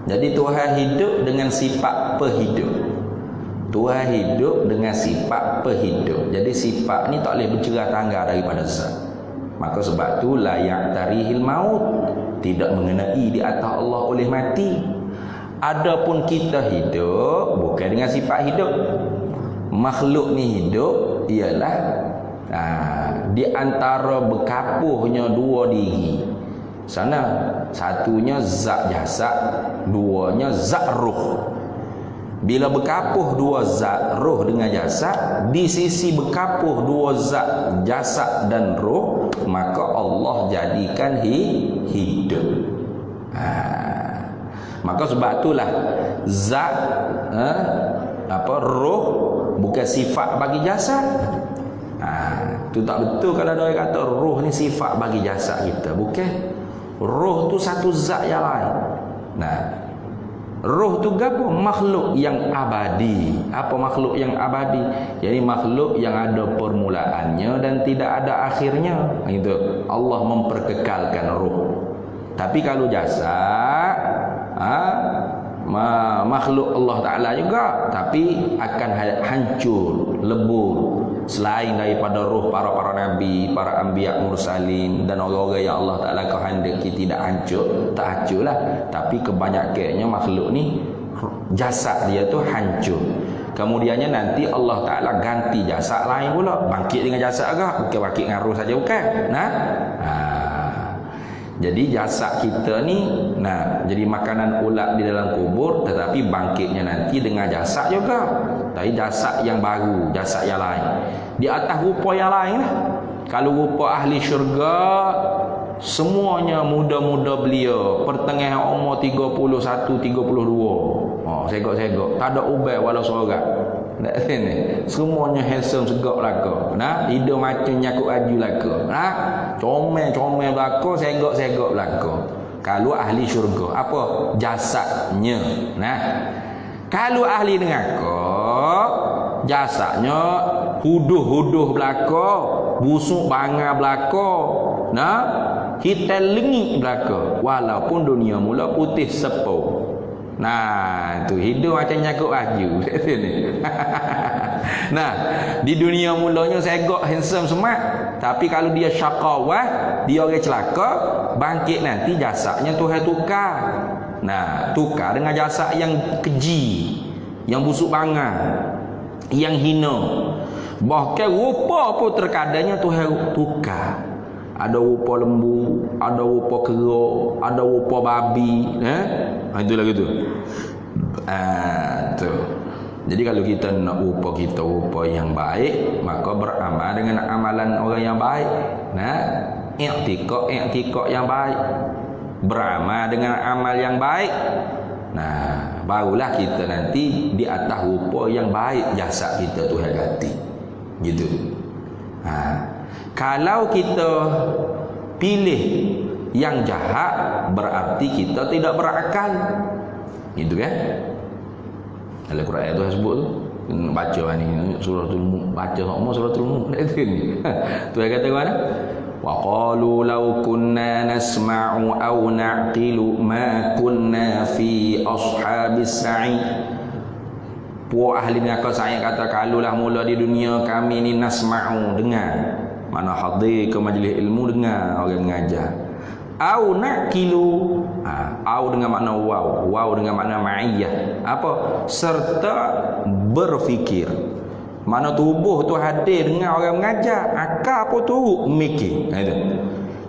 Jadi Tuhan hidup dengan sifat pehidup. Tuhan hidup dengan sifat pehidup. Jadi sifat ni tak boleh bercerah tangga daripada zat. Maka sebab tu layak tarihil maut, tidak mengenai di atas Allah oleh mati. Adapun kita hidup bukan dengan sifat hidup. Makhluk ni hidup ialah di antara berkapuhnya dua diri. Sana satunya zat jasad, duanya zat ruh. Bila berkapuh dua zat ruh dengan jasad, di sisi berkapuh dua zat jasad dan ruh, maka Allah jadikan hidup. Maka sebab itulah zat ruh bukan sifat bagi jasad. Itu tak betul kalau ada orang kata ruh ni sifat bagi jasad kita. Bukan. Roh tu satu zat yang lain. Roh tu apa? Makhluk yang abadi. Apa makhluk yang abadi? Jadi makhluk yang ada permulaannya dan tidak ada akhirnya. Itu Allah memperkekalkan roh. Tapi kalau jasad, makhluk Allah Ta'ala juga, tapi akan hancur, lebur. Selain daripada roh para nabi, para anbiya mursalin dan orang-orang yang Allah Ta'ala kehendaki tidak hancur, tak hancur lah. Tapi kebanyakannya makhluk ni jasad dia tu hancur. Kemudiannya nanti Allah Ta'ala ganti jasad lain pula, bangkit dengan jasad agak, bukan bangkit dengan roh saja, bukan. Jadi jasad kita ni jadi makanan ulat di dalam kubur, tetapi bangkitnya nanti dengan jasad juga. Tapi jasad yang baru, jasad yang lain, di atas rupa yang lain lah. Kalau rupa ahli syurga, semuanya muda-muda belia, pertengahan umur 31, 32. Segak-segak, tak ada ubat walau seorang. Semuanya handsome segak belaka. Hidung macam nyakut aju belaka. Comel-comel belaka, segak-segak belaka. Kalau ahli syurga, apa? Jasadnya. Kalau ahli neraka, jasadnya huduh-huduh belaka, busuk bangar belaka, hitam lengit belaka, walaupun dunia mula putih sepuh. Itu hidup macam nyakut baju. Di dunia mulanya segak handsome semat, tapi kalau dia syaqawah, dia orang celaka, bangkit nanti jasadnya Tuhan tukar. Tukar dengan jasad yang keji, yang busuk bangar, yang hina. Bahkan rupa pun terkadangnya Tuhan tukar. Ada rupa lembu, ada rupa kera, ada rupa babi. Itulah gitu. Jadi kalau kita nak rupa kita rupa yang baik, maka beramal dengan amalan orang yang baik. I'tikad yang baik, beramal dengan amal yang baik. Barulah kita nanti di atas rupa yang baik jasad kita Tuhan ganti. Gitu. Kalau kita pilih yang jahat, berarti kita tidak berakal. Gitu kan? Dalam Quran itu sebut tu. Baca ni suratul Mulk, baca semua suratul Mulk itu ni. Tu yang kata mana? Wa qalu law kunna nasma'u aw na'qilu ma kunna fi ashabis sa'id. Puak ahli neraka saya kata, kalulah mula di dunia kami ni nasma'u, dengar. Mana hadir ke majlis ilmu, dengar orang mengajar. Au naqilu, au dengan makna waw, waw dengan makna ma'iyah. Apa? Serta berfikir. Mana tubuh tu hadir dengar orang mengajar, akal apa tu mikir. Itu.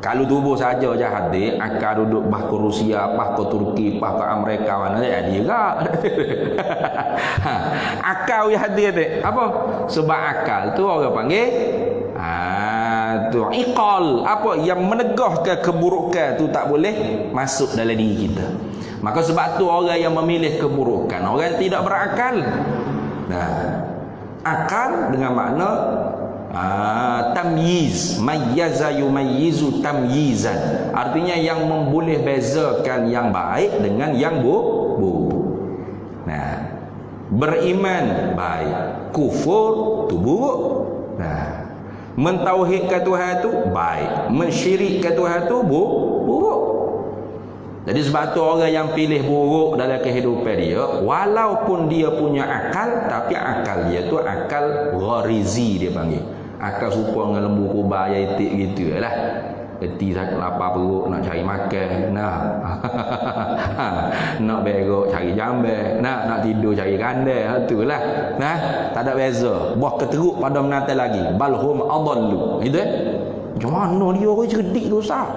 Kalau tubuh saja je hadir, akal duduk bah ke Rusia, bah ke Turki, bah ke Amerika, mana jadi juga. Akal yang hadir tu apa? Sebab akal tu orang panggil tu iqal, apa yang menegahkan keburukan tu tak boleh masuk dalam diri kita. Maka sebab tu orang yang memilih keburukan, orang yang tidak berakal. Nah, akal dengan makna tamyiz, mayyaza yumayyizu tamyizan, artinya yang memboleh bezakan yang baik dengan yang buruk. Nah, beriman baik, kufur tu buruk. Nah, mentauhidkan Tuhan tu baik, mensyirikkan Tuhan tu buruk. Jadi sebab tu orang yang pilih buruk dalam kehidupan dia, walaupun dia punya akal, tapi akal dia tu akal gharizi dia panggil. Akal serupa dengan lembu kubah itik gitu lah. Reti lapar perut nak cari makan, nak berok cari jambe, nak tidur cari kandai, itulah. Nah, tak ada beza. Buah keteruk pada menata lagi. Balhum adallu. Gitu Macam mana dia orang cerdik tu sah?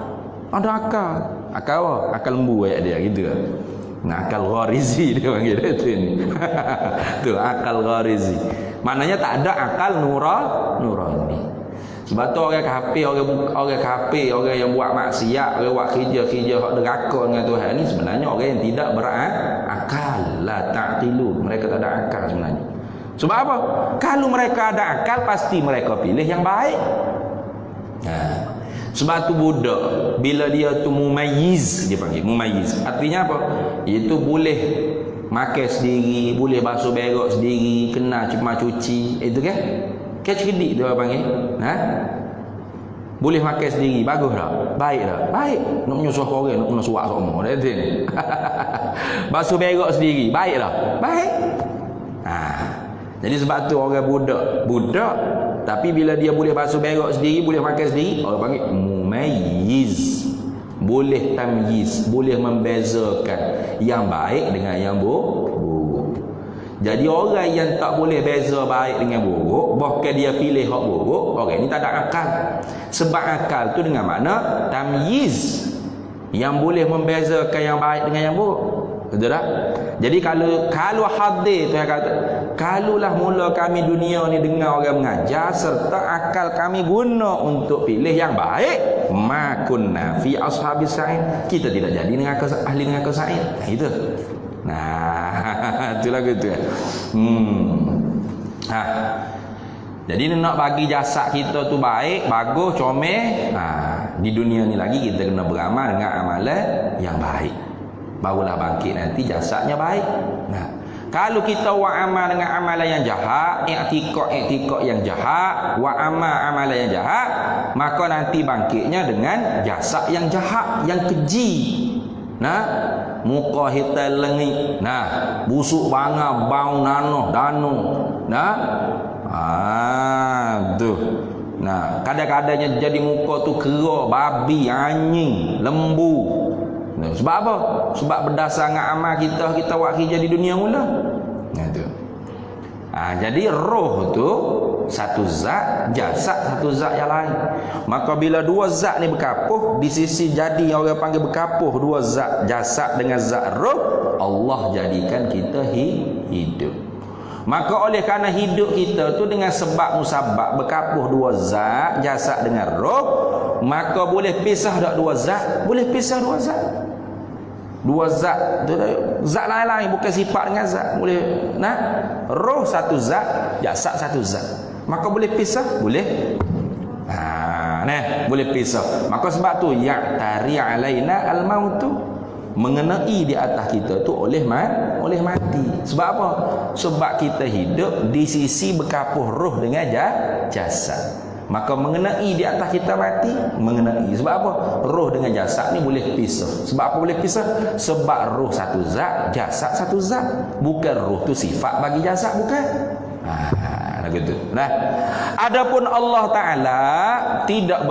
Ada akal. Akal apa? Akal lembu ayat dia gitu. Nah, akal gharizi dia panggil itu ni. Tu akal gharizi. Maknanya tak ada akal nurani. Sebab tu orang kafir, orang yang buat maksiat, orang buat kerja-kerja hak deraka dengan Tuhan ni sebenarnya orang yang tidak berakal, la ta'qilu. Mereka tak ada akal sebenarnya. Sebab apa? Kalau mereka ada akal, pasti mereka pilih yang baik. Sebab tu budak bila dia tu mumayyiz, dia panggil mumayyiz. Artinya apa? Itu boleh makan sendiri, boleh basuh berak sendiri, kena cuma cuci, itu kan? Cerdik dia panggil. Boleh makan sendiri, bagus tak? Baik tak? Baik. Nak menyusuh orang, nak kena suak semua. Basuh berak sendiri, baik tak? Baik. Jadi sebab tu orang budak, tapi bila dia boleh basuh berak sendiri, boleh makan sendiri, orang panggil mumayyiz. Boleh tamyiz, boleh membezakan yang baik dengan yang buruk. Jadi orang yang tak boleh beza baik dengan buruk, bahkan dia pilih hak buruk, orang ni tak ada akal. Sebab akal tu dengan makna tamyiz, yang boleh membezakan yang baik dengan yang buruk. Betul tak? Jadi kalau hadir tu yang kata, kalulah mula kami dunia ni dengar orang mengajar serta akal kami guna untuk pilih yang baik, ma kunna fi ashabis sa'id, kita tidak jadi dengan ahli neraka sa'id. Itu. Nah, itulah gitu kan. Jadi nak bagi jasad kita tu baik, bagus, comel, di dunia ni lagi kita kena beramal dengan amalan yang baik. Barulah bangkit nanti jasadnya baik. Nah, kalau kita buat amal dengan amalan yang jahat, i'tikad yang jahat, buat amalan yang jahat, maka nanti bangkitnya dengan jasad yang jahat, yang keji. Nah, muka hitam lengit, nah, busuk banga, bau nanoh, danu, nah, tu, nah, kadang-kadangnya jadi muka tu kera, babi, anjing, lembu. Nah, sebab apa? Sebab berdasar dengan amal kita buat kerja di dunia mula. Nah, tu. Jadi roh tu satu zat, jasad satu zat yang lain. Maka bila dua zat ni berkapuh, di sisi jadi orang panggil berkapuh dua zat, jasad dengan zat roh, Allah jadikan kita hidup. Maka oleh kerana hidup kita tu dengan sebab musabab berkapuh dua zat, jasad dengan roh, maka boleh pisah tak dua zat? Boleh pisah dua zat. Dua zat tu, zat lain-lain, bukan sifat dengan zat. Boleh, nah, roh satu zat, jasad satu zat. Maka boleh pisah? Boleh. Nah, boleh pisah. Maka sebab tu ya'tari alaina al-mautu, mengenai di atas kita tu oleh mati. Sebab apa? Sebab kita hidup di sisi berkapuh roh dengan jasad. Maka mengenai di atas kita mati, mengenai. Sebab apa? Roh dengan jasad ni boleh pisah. Sebab apa boleh pisah? Sebab roh satu zat, jasad satu zat. Bukan roh tu sifat bagi jasad, bukan. Gitu. Nah, adapun Allah Taala tidak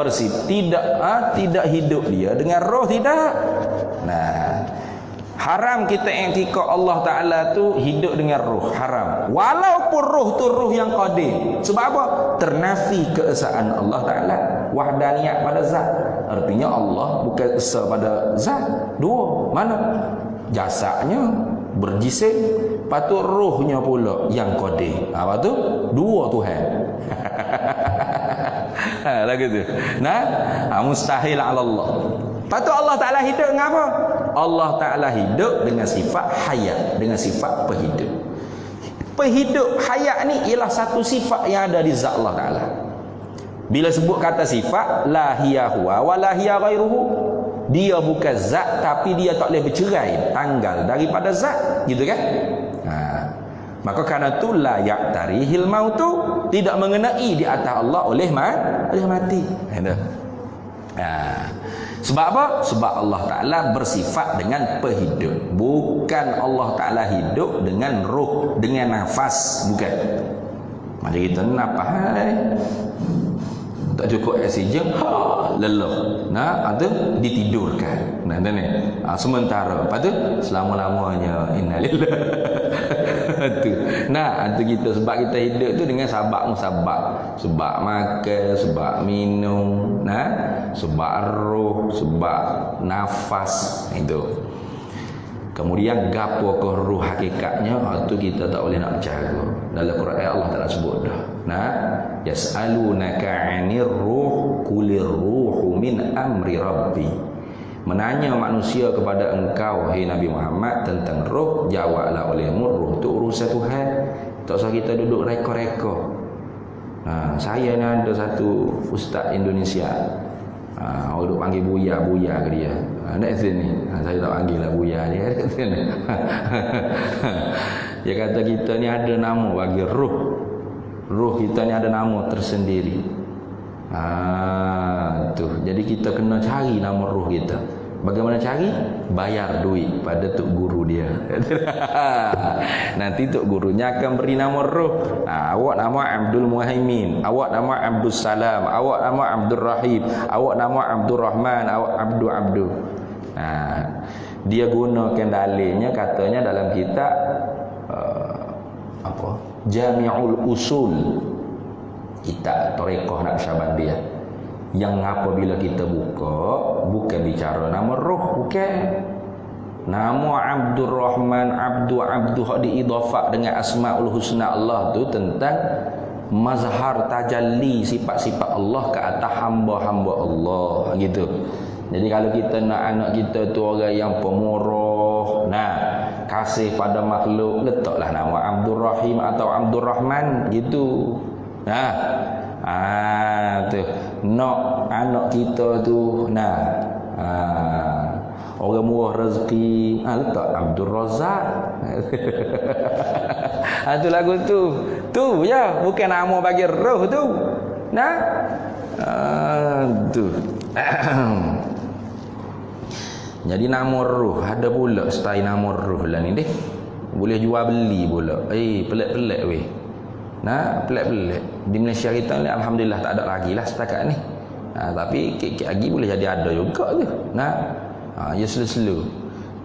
tidak hidup dia dengan roh, tidak. Nah, haram kita i'tikad Allah Taala tu hidup dengan roh, haram. Walaupun roh tu roh yang qadir. Sebab apa? Ternafi keesaan Allah Taala, wahdaniyat pada zat. Artinya Allah bukan esa pada zat. Dua, mana? Jasadnya berjisim, patut rohnya pula yang qadir. Apa tu? Dua Tuhan. Lagu tu. Nah, mustahil ala Allah. Patut Allah Taala hidup dengan apa? Allah Taala hidup dengan sifat hayat, dengan sifat penghidup. Penghidup hayat ni ialah satu sifat yang ada di zat Allah Taala. Bila sebut kata sifat, la hiya huwa wa la hiya ghairuhu, dia bukan zat tapi dia tak boleh bercerai, tanggal daripada zat, gitu kan? Maka kerana tu la ya'tarihil mautu, tidak mengenai di atas Allah oleh mati. Sebab apa? Sebab Allah Ta'ala bersifat dengan penghidup. Bukan Allah Ta'ala hidup dengan roh, dengan nafas. Bukan. Macam kita nafas, tak cukup oksigen, lelah. Nah, ada ditidurkan. Nah, ni. Sementara, lepas tu selama-lamanya innalillah. Tu. Nah, itu kita sebab kita hidup tu dengan sabab. Sebab makan, sebab minum, nah, sebab roh, sebab nafas itu. Kemudian gapo ke ruh hakikatnya, itu kita tak boleh nak bercara. Dalam Quran Allah Taala sebut dah. Nah, yas'alunaka 'anir ruh qulir ruhu min amri rabbi. Menanya manusia kepada engkau, hai Nabi Muhammad, tentang roh, jawablah olehmu, roh tu urusan Tuhan. Tak usah kita duduk reka-reka. Saya ni ada satu ustaz Indonesia. Orang duduk panggil buya ke dia. Nak sini. Saya tak panggil lah buya dia. Dia kata kita ni ada nama bagi roh. Roh kita ni ada nama tersendiri. Tu. Jadi kita kena cari nama roh kita. Bagaimana cari? Bayar duit pada tok guru dia. Nanti tok gurunya akan beri nama roh. Awak nama Abdul Muhaimin, awak nama Abdul Salam, awak nama Abdul Rahim, awak nama Abdul Rahman, awak Abdul. Dia gunakan dalilnya, katanya dalam kitab Jami'ul Usul, kitab Thariqah Naqsyabandiyah, yang apabila kita bukan bicara nama roh, bukan nama Abdul Rahman, Abdu diidhafah dengan Asmaul Husna Allah tu tentang mazhar tajalli sifat-sifat Allah ke atas hamba-hamba Allah, gitu. Jadi kalau kita nak anak kita tu orang yang pemurah, kasih pada makhluk, letaklah nama Abdul Rahim atau Abdul Rahman, gitu. Tu nak anak kita tu orang murah rezeki, letak Abdul Razak. Tu lagu tu ya, bukan nama bagi roh tu. Tu. Jadi nama roh ada pula style nama roh lah ni deh. Boleh jual beli pula. Pelik-pelik weh. Pelik-pelik. Di Malaysia kita ni alhamdulillah tak ada lagi lah setakat ni. Tapi kek-kek lagi boleh jadi ada juga tu. Ya slow-slow.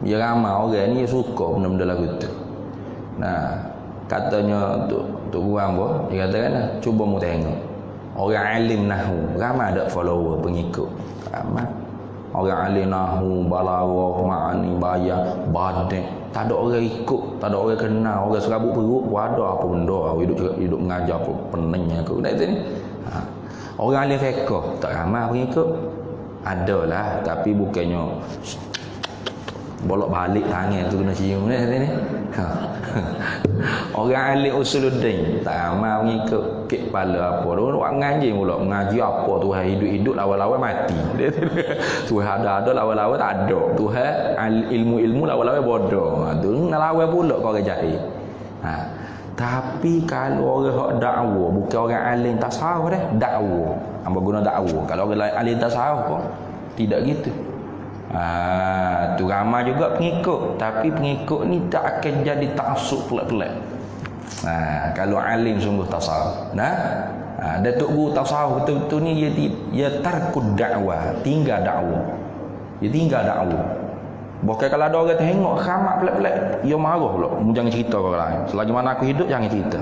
Dia ramai orang ni suka benda-benda lagu tu. Katanya Tok Guang pun, dia kata kan, cuba mu tengok. Orang alim nahwu, ramai ada follower, pengikut. Ramai. Orang alim nahwu, balaghah, ma'ani, bayar, badek. Tak ada orang ikut, tak ada orang kenal, orang serabut perut pun ada apa benda, hidup mengajar apa peningnya aku. Orang alim fiqh tak ramai pengikut. Adalah, tapi bukannya bolak balik tangan tu kena cium ni. Orang ahli usuluddin tak amal mengikut kek kepala apa tu buat ngaji pula. Mengaji apa Tuhan hidup-hidup lawan-lawan mati. Tuhan ada lawan-lawan tak ada. Tuhan ilmu-ilmu lawan-lawan bodoh. Tu nak lawan pula kau orang jahil. Tapi kalau orang hak dakwah bukan orang alim tasawuf dah, dakwah. Hamba guna dakwah. Kalau orang alim tasawuf pun tidak gitu. Tu ramai juga pengikut, tapi pengikut ni tak akan jadi taksub pelik-pelik. Kalau alim sungguh tasawuf. Datuk guru tasawuf betul-betul ni dia tarkud dakwah, tinggal dakwah. Dia tinggal dakwah. Bukan kalau ada orang tengok khamak pelik-pelik, dia marah pula. Jangan cerita ke orang lain. Selagi mana aku hidup jangan cerita.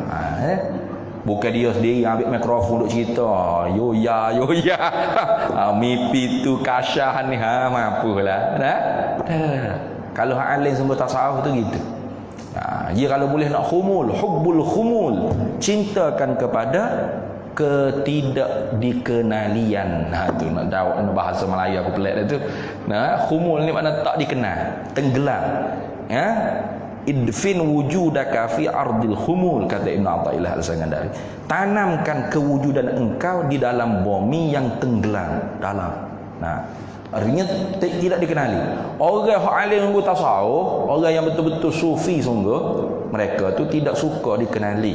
Bukan dia sendiri ambil mikrofon duk cerita. Yo ya. Mimpi tu kasyah ni mampulah. Kalau hak alim sembah tasawuf tu gitu. Dia kalau boleh nak khumul, hubbul khumul, cintakan kepada ketidakdikenalian. Tu nak bahasa Melayu aku pelik dah tu. Khumul ni makna tak dikenal, tenggelam. Idfin wujudaka fi ardil khumul, kata Ibn Athaillah Al-Sakandari. Tanamkan kewujudan engkau di dalam bumi yang tenggelam dalam. Artinya tidak dikenali. Orang yang alim sungguh tasawuf, orang yang betul-betul sufi sungguh, mereka tu tidak suka dikenali.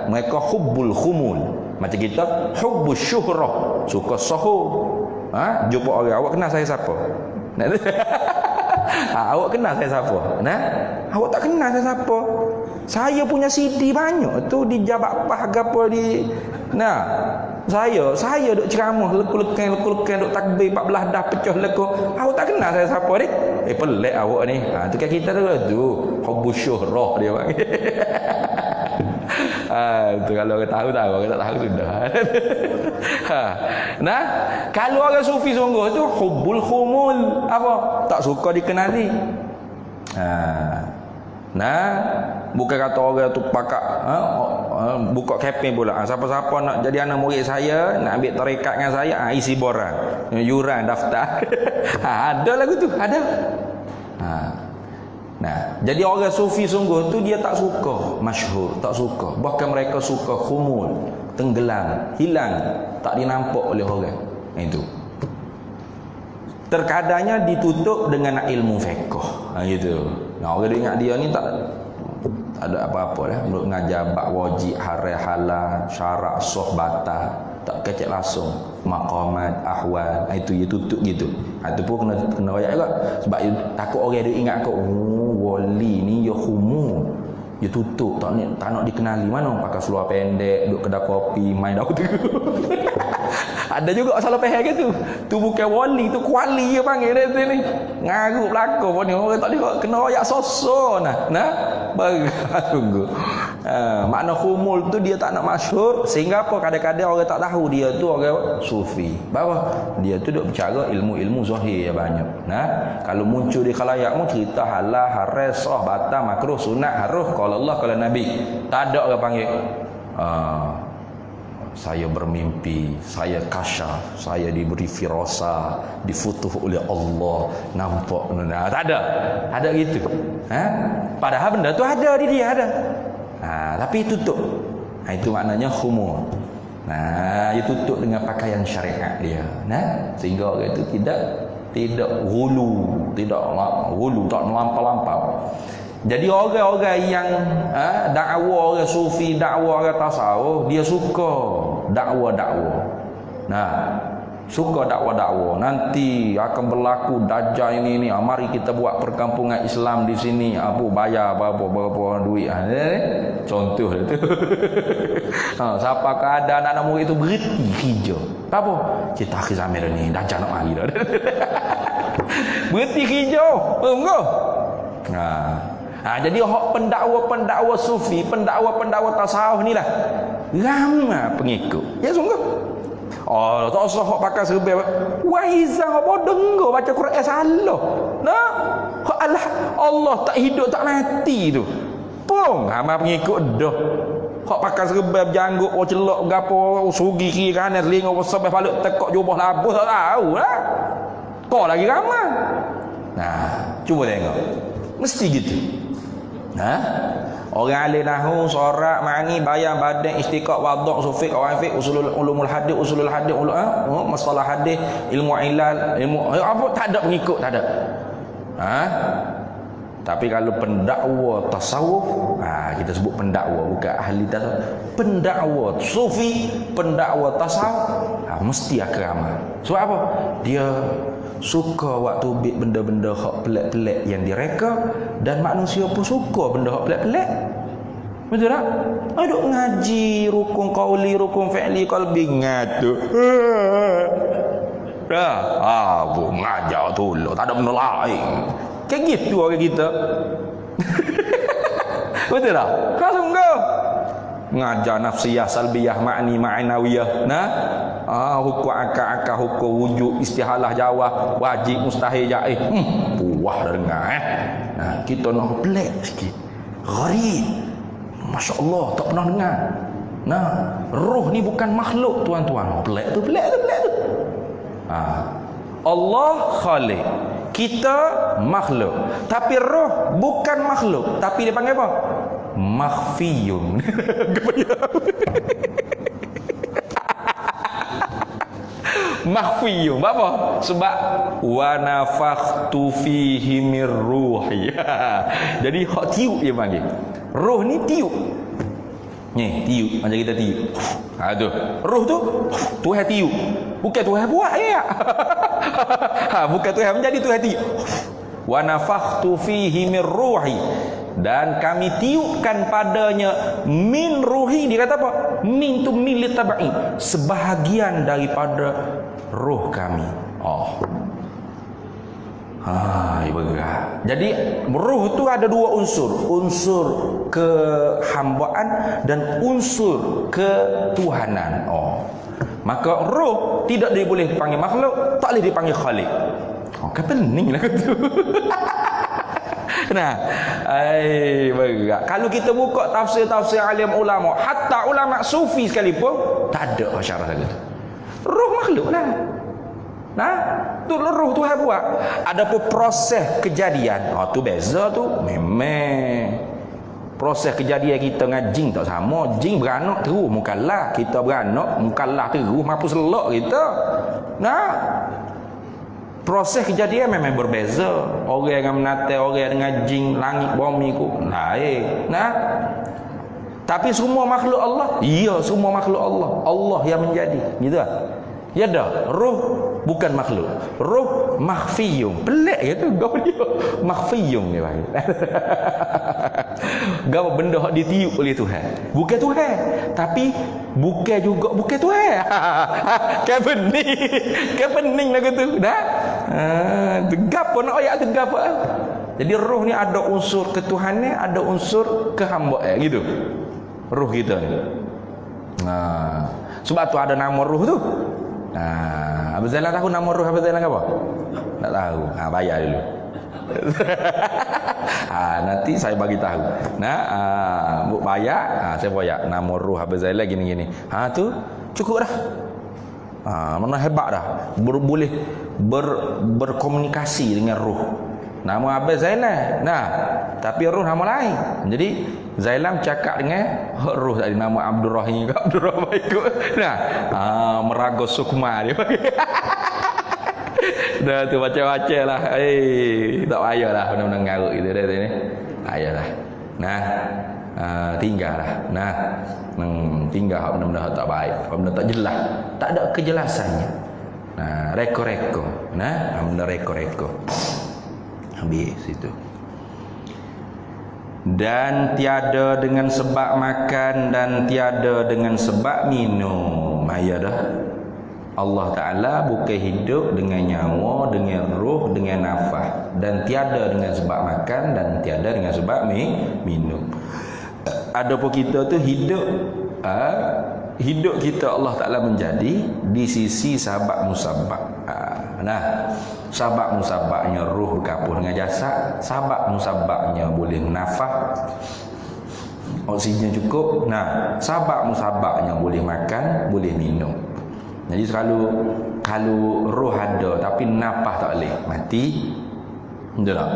Mereka hubbul khumul. Macam kita hubbus syuhrah, suka sahur. Jumpa orang, awak kenal saya siapa? Awak kenal saya siapa? Awak tak kenal saya siapa? Saya punya CD banyak tu di Jabak Pah gapo di. Saya duk ceramah lekul-lekang duk takbir 14 dah pecah lekul. Awak tak kenal saya siapa ni? Pelik awak ni. Tu kan kita tu hubbus syuhrah dia panggil. Tu kalau orang tahu, orang tak tahu sudah. Kalau orang sufi sungguh tu hubbul khumul, apa? Tak suka dikenali. Bukan kata orang tu pakak buka keping pula. Siapa-siapa nak jadi anak murid saya, nak ambil tarekat dengan saya, isi borang, yuran, daftar. Ada lagu tu, ada. Jadi orang sufi sungguh tu dia tak suka masyhur, tak suka. Bahkan mereka suka khumul, tenggelam, hilang, tak dinampak oleh orang. Itu. Terkadangnya ditutup dengan ilmu fiqh. Gitu. Orang ingat dia ni tak ada apa-apa dah. Menurut ngajar bab wajib, haram, halal, syarak, sah, batal, tak kecek langsung maqamat, ahwal. Itu dia tutup gitu. Itu pun kena royak juga. Sebab takut orang dia ingat kau, wali ni ya khumul. Dia tutup, tak nak dikenali. Mana pakai seluar pendek, duduk kedai kopi, main daun tu. Ada juga salah faham ke tu. Tu bukan wali, tu kuali dia panggil dia ni. Ngarut belaka pun ni. Orang tak boleh kena royak sosok tunggu. Makna khumul tu dia tak nak masyhur, sehingga apa kadang-kadang orang tak tahu dia tu orang sufi. Bahawa dia tu duk bercara ilmu-ilmu zahir banyak. Kalau muncul di khalayakmu cerita halal, haram, sah, batal, makruh, sunat, haruh, qala Allah, qala Nabi. Tak ada orang panggil saya bermimpi, saya kasyaf, saya diberi firasa, difutuh oleh Allah, nampak. Tak ada. Ada gitu. Padahal benda tu ada di dia, ada. Tapi tutup. Itu maknanya khumul. Dia tutup dengan pakaian syariat dia. Sehingga orang itu tidak gulu, tak melampau-lampau. Jadi orang-orang yang dakwah, orang sufi, dakwah, orang tasawuf, dia suka dakwah-dakwah. Suka dakwah-dakwah. Nanti akan berlaku dajjal ini. Mari kita buat perkampungan Islam di sini. Bayar berapa duit. Contoh itu. Siapa keadaan anak murid itu berhenti hijau. Apa? Kita akhir zaman ni dajjal nak mari dah. Berhenti hijau. Enggak. Jadi pendakwa sufi, pendakwa tasawuf ni lah ramai pengikut. Ya sungguh. Tak usah hok pakai serba. Waizah apa dengar baca Quran salah. Allah tak hidup tak mati tu. Pung ramai pengikut dah. Hok pakai serba janggut, celok gapo, sugi kiri kanan, telinga sampai paluk tekok jubah labuh tak tahu lah. kau lagi ramai. Nah, cuba tengok. Mesti gitu. Nah, orang alim nahwu, sorak, ma'ani, bayan, badan, istiqaq, wadhu', sufiq, awafik, ulumul hadis, usulul hadis, masalah hadis, ilmu ilal, ilmu apa tak ada pengikut, tak ada. Tapi kalau pendakwa tasawuf, kita sebut pendakwa, bukan ahli tasawuf. Pendakwa sufi, pendakwa tasawuf, mesti akrama. Sebab apa? Dia suka waktu bit benda-benda hak pelik-pelik yang direka, dan manusia pun suka benda hak pelik-pelik. Betul tak? Aduk ngaji rukun qauli, rukun fi'li, qalbi ngatu. Bu ngajar tu lo, tak ada benda lain. Kayak gitu orang kita. Betul tak? Langsung kau ngajar nafsiyah, salbiyah, ma'ni, ma'nawiyah. Hukum akal-akal, hukum wujud, istihalah, jawab, wajib, mustahil, jaiz. Puah dah dengar. Kita nak pelik sikit. Gharib. Masya Allah, tak pernah dengar. Roh ni bukan makhluk, tuan-tuan. Pelik tu. Allah khalik, kita makhluk. Tapi roh bukan makhluk, tapi dia panggil apa? Makhfiyun. Makhfiyun. Apa? Sebab wa nafakhtu fihi mir ruhi. Jadi hak tiup dia panggil. Roh ni tiup. Ni tiup macam kita tiup. Tu. Roh tu Tuhan tiup. Bukan Tuhan buat ya. Bukan Tuhan menjadi Tuhan tiup. Wa nafakhtu fihi mir ruhi, dan kami tiupkan padanya min ruhi. Dia kata apa? Min tu min litabai, sebahagian daripada roh kami. Berat. Jadi roh tu ada dua unsur, unsur kehambaan dan unsur ketuhanan. Maka roh tidak boleh dipanggil makhluk, tak boleh dipanggil khalik. Kan pening lah tu. Berat. Kalau kita buka tafsir-tafsir alim ulama, hatta ulama sufi sekalipun, tak ada syarah lagi tu. Roh makhluk lah. Tu roh Tuhan buat. Adapun proses kejadian, tu beza tu. Memang proses kejadian kita dengan jin tak sama. Jin beranak terus mukallaf, kita beranak mukallaf terus mampu selok kita. Proses kejadian memang berbeza. Orang yang menata, orang dengan jin, langit, bumi ku lain. Tapi semua makhluk Allah. Ya, semua makhluk Allah. Allah yang menjadi. Gitu lah. Ya dah, roh bukan makhluk. Roh makhfiyun. Pelik gitu gau dia. Makhfiyun dia panggil. Gau benda hak ditiup oleh Tuhan. Bukan Tuhan, tapi bukan juga bukan Tuhan. Kan pening lah gitu. Dah. Tegap pun nak ayat tegap. Jadi roh ni ada unsur ketuhanan, ada unsur kehambaan gitu. Roh kita ni. Sebab tu ada nama roh tu. Abang Zainal tahu nama roh Abang Zainal apa? Tak tahu. Bayar dulu. Nanti saya bagi tahu. Bayar, saya bayar nama roh Abang Zainal gini-gini. Tu cukup dah. Mana hebat dah. Boleh berkomunikasi dengan roh. Nama Abang Zainal. Tapi roh nama lain. Jadi Zailam cakap dengan roh tadi, nama Abdul Rahim ke Abdul Rahman ikut. Merago Sukma dia panggil. Dah tu macam-macam lah. Tak payahlah benda-benda ngarut gitu dah ni. Payahlah. Tinggal lah. Tinggal benda-benda tak baik, benda tak jelas, tak ada kejelasannya. Reko-reko. Benda reko-reko. Habis situ. Dan tiada dengan sebab makan dan tiada dengan sebab minum. Dah. Allah Ta'ala bukan hidup dengan nyawa, dengan roh, dengan nafas. Dan tiada dengan sebab makan dan tiada dengan sebab minum. Adapun kita tu hidup, hidup kita Allah Ta'ala menjadi di sisi sabab musabab. Sabab musababnya ruh bergabung dengan jasad, sabab musababnya boleh nafas, oksigen cukup. Sabab musababnya boleh makan, boleh minum. Jadi kalau roh ada tapi nafas tak boleh, mati. Betul tak?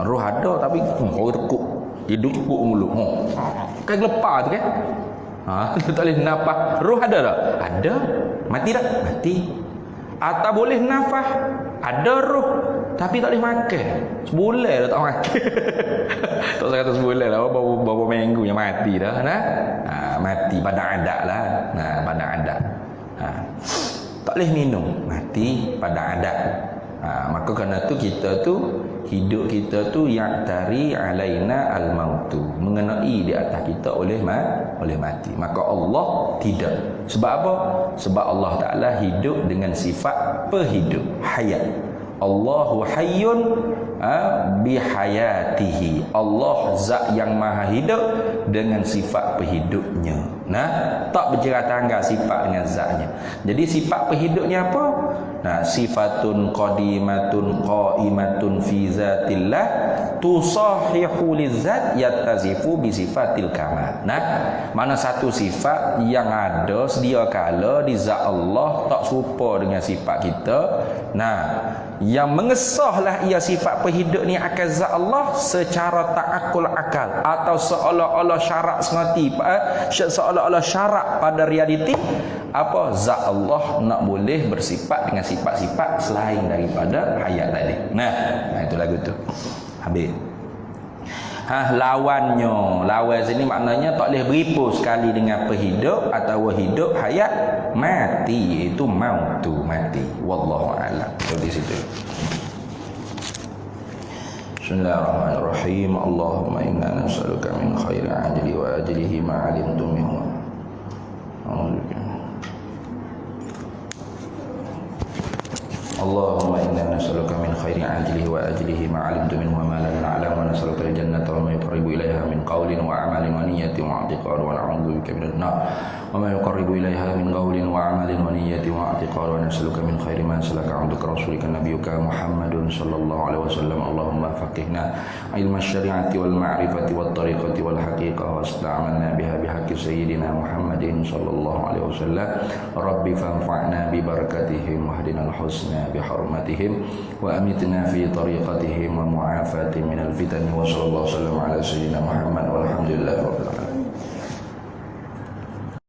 Roh ada tapi kau tekuk, hidup tekuk mulut. Kan gelepar tu kan? Tak boleh nafas. Roh ada tak? Ada. Mati tak? Mati. Atau boleh nafas, ada roh tapi tak boleh makan. Sebulan dah tak makan. Tak usah kata sebulan lah, berapa minggu yang mati dah. Mati pada adat lah. Pada adat. Tak boleh minum, mati pada adat. Maka kerana tu kita tu hidup kita tu ya'tari alaina al-mautu, mengenai di atas kita oleh mati. Maka Allah tidak. Sebab apa? Sebab Allah Ta'ala hidup dengan sifat pehidup, hayat. Allahu hayyun bihayatihi. Allah zat yang maha hidup dengan sifat pehidupnya. Tak bercerai tanggal sifat dengan zatnya. Jadi sifat pehidupnya apa? Sifatun qadimatun qaimatun fi zatillah tusahihu lizat yattazifu bi sifatil kamal. Mana satu sifat yang ada sedia kala di zat Allah tak serupa dengan sifat kita. Yang mengesahlah ia sifat pehidup ni akan zat Allah secara ta'akul akal, atau seolah-olah syarat semati, seolah-olah syarat pada realiti apa zat Allah nak boleh bersifat dengan sifat-sifat selain daripada hayat tadi. Itu lagu tu habis. Lawan sini maknanya tak boleh beripu sekali dengan pehidup atau hidup, hayat, mati, itu mautu, mati. Wallahu a'lam. Di situ. Bismillahirrahmanirrahim. Allahumma inna nas'aluka min khairi ajli wa ajlihi ma 'alimtu minhu. Allahumma inna nas'aluka min khairi ajlihi wa ajlihi ma 'alimtu minhu wa ma la na'lam, wa nas'aluka al-jannata wa ma yuqarribu ilaiha min qawlin wa 'amalin wa niyyatin wa i'tiqad, wa na'udzu bika minan nar wa ma yuqarribu ilaiha min qawlin wa 'amalin wa niyyatin wa i'tiqad, wa nas'aluka min khairi ma salaka 'abduka rasulika nabiyyuka Muhammadun sallallahu alaihi wasallam. Allahumma faqihna ilma syari'ati wal ma'rifati wat tariqati wal haqiqah, wa ista'malna biha bihaqqi sayyidina Muhammadin sallallahu alaihi wasallam. Rabbi fanfa'na bi barakatihim wahdinal husna bihurmatihim wa amitna fi tariqatihim wa mu'afati minal fitani, wa sallallahu alaihi wasallam ala sayyidina Muhammad walhamdulillahi rabbil alamin.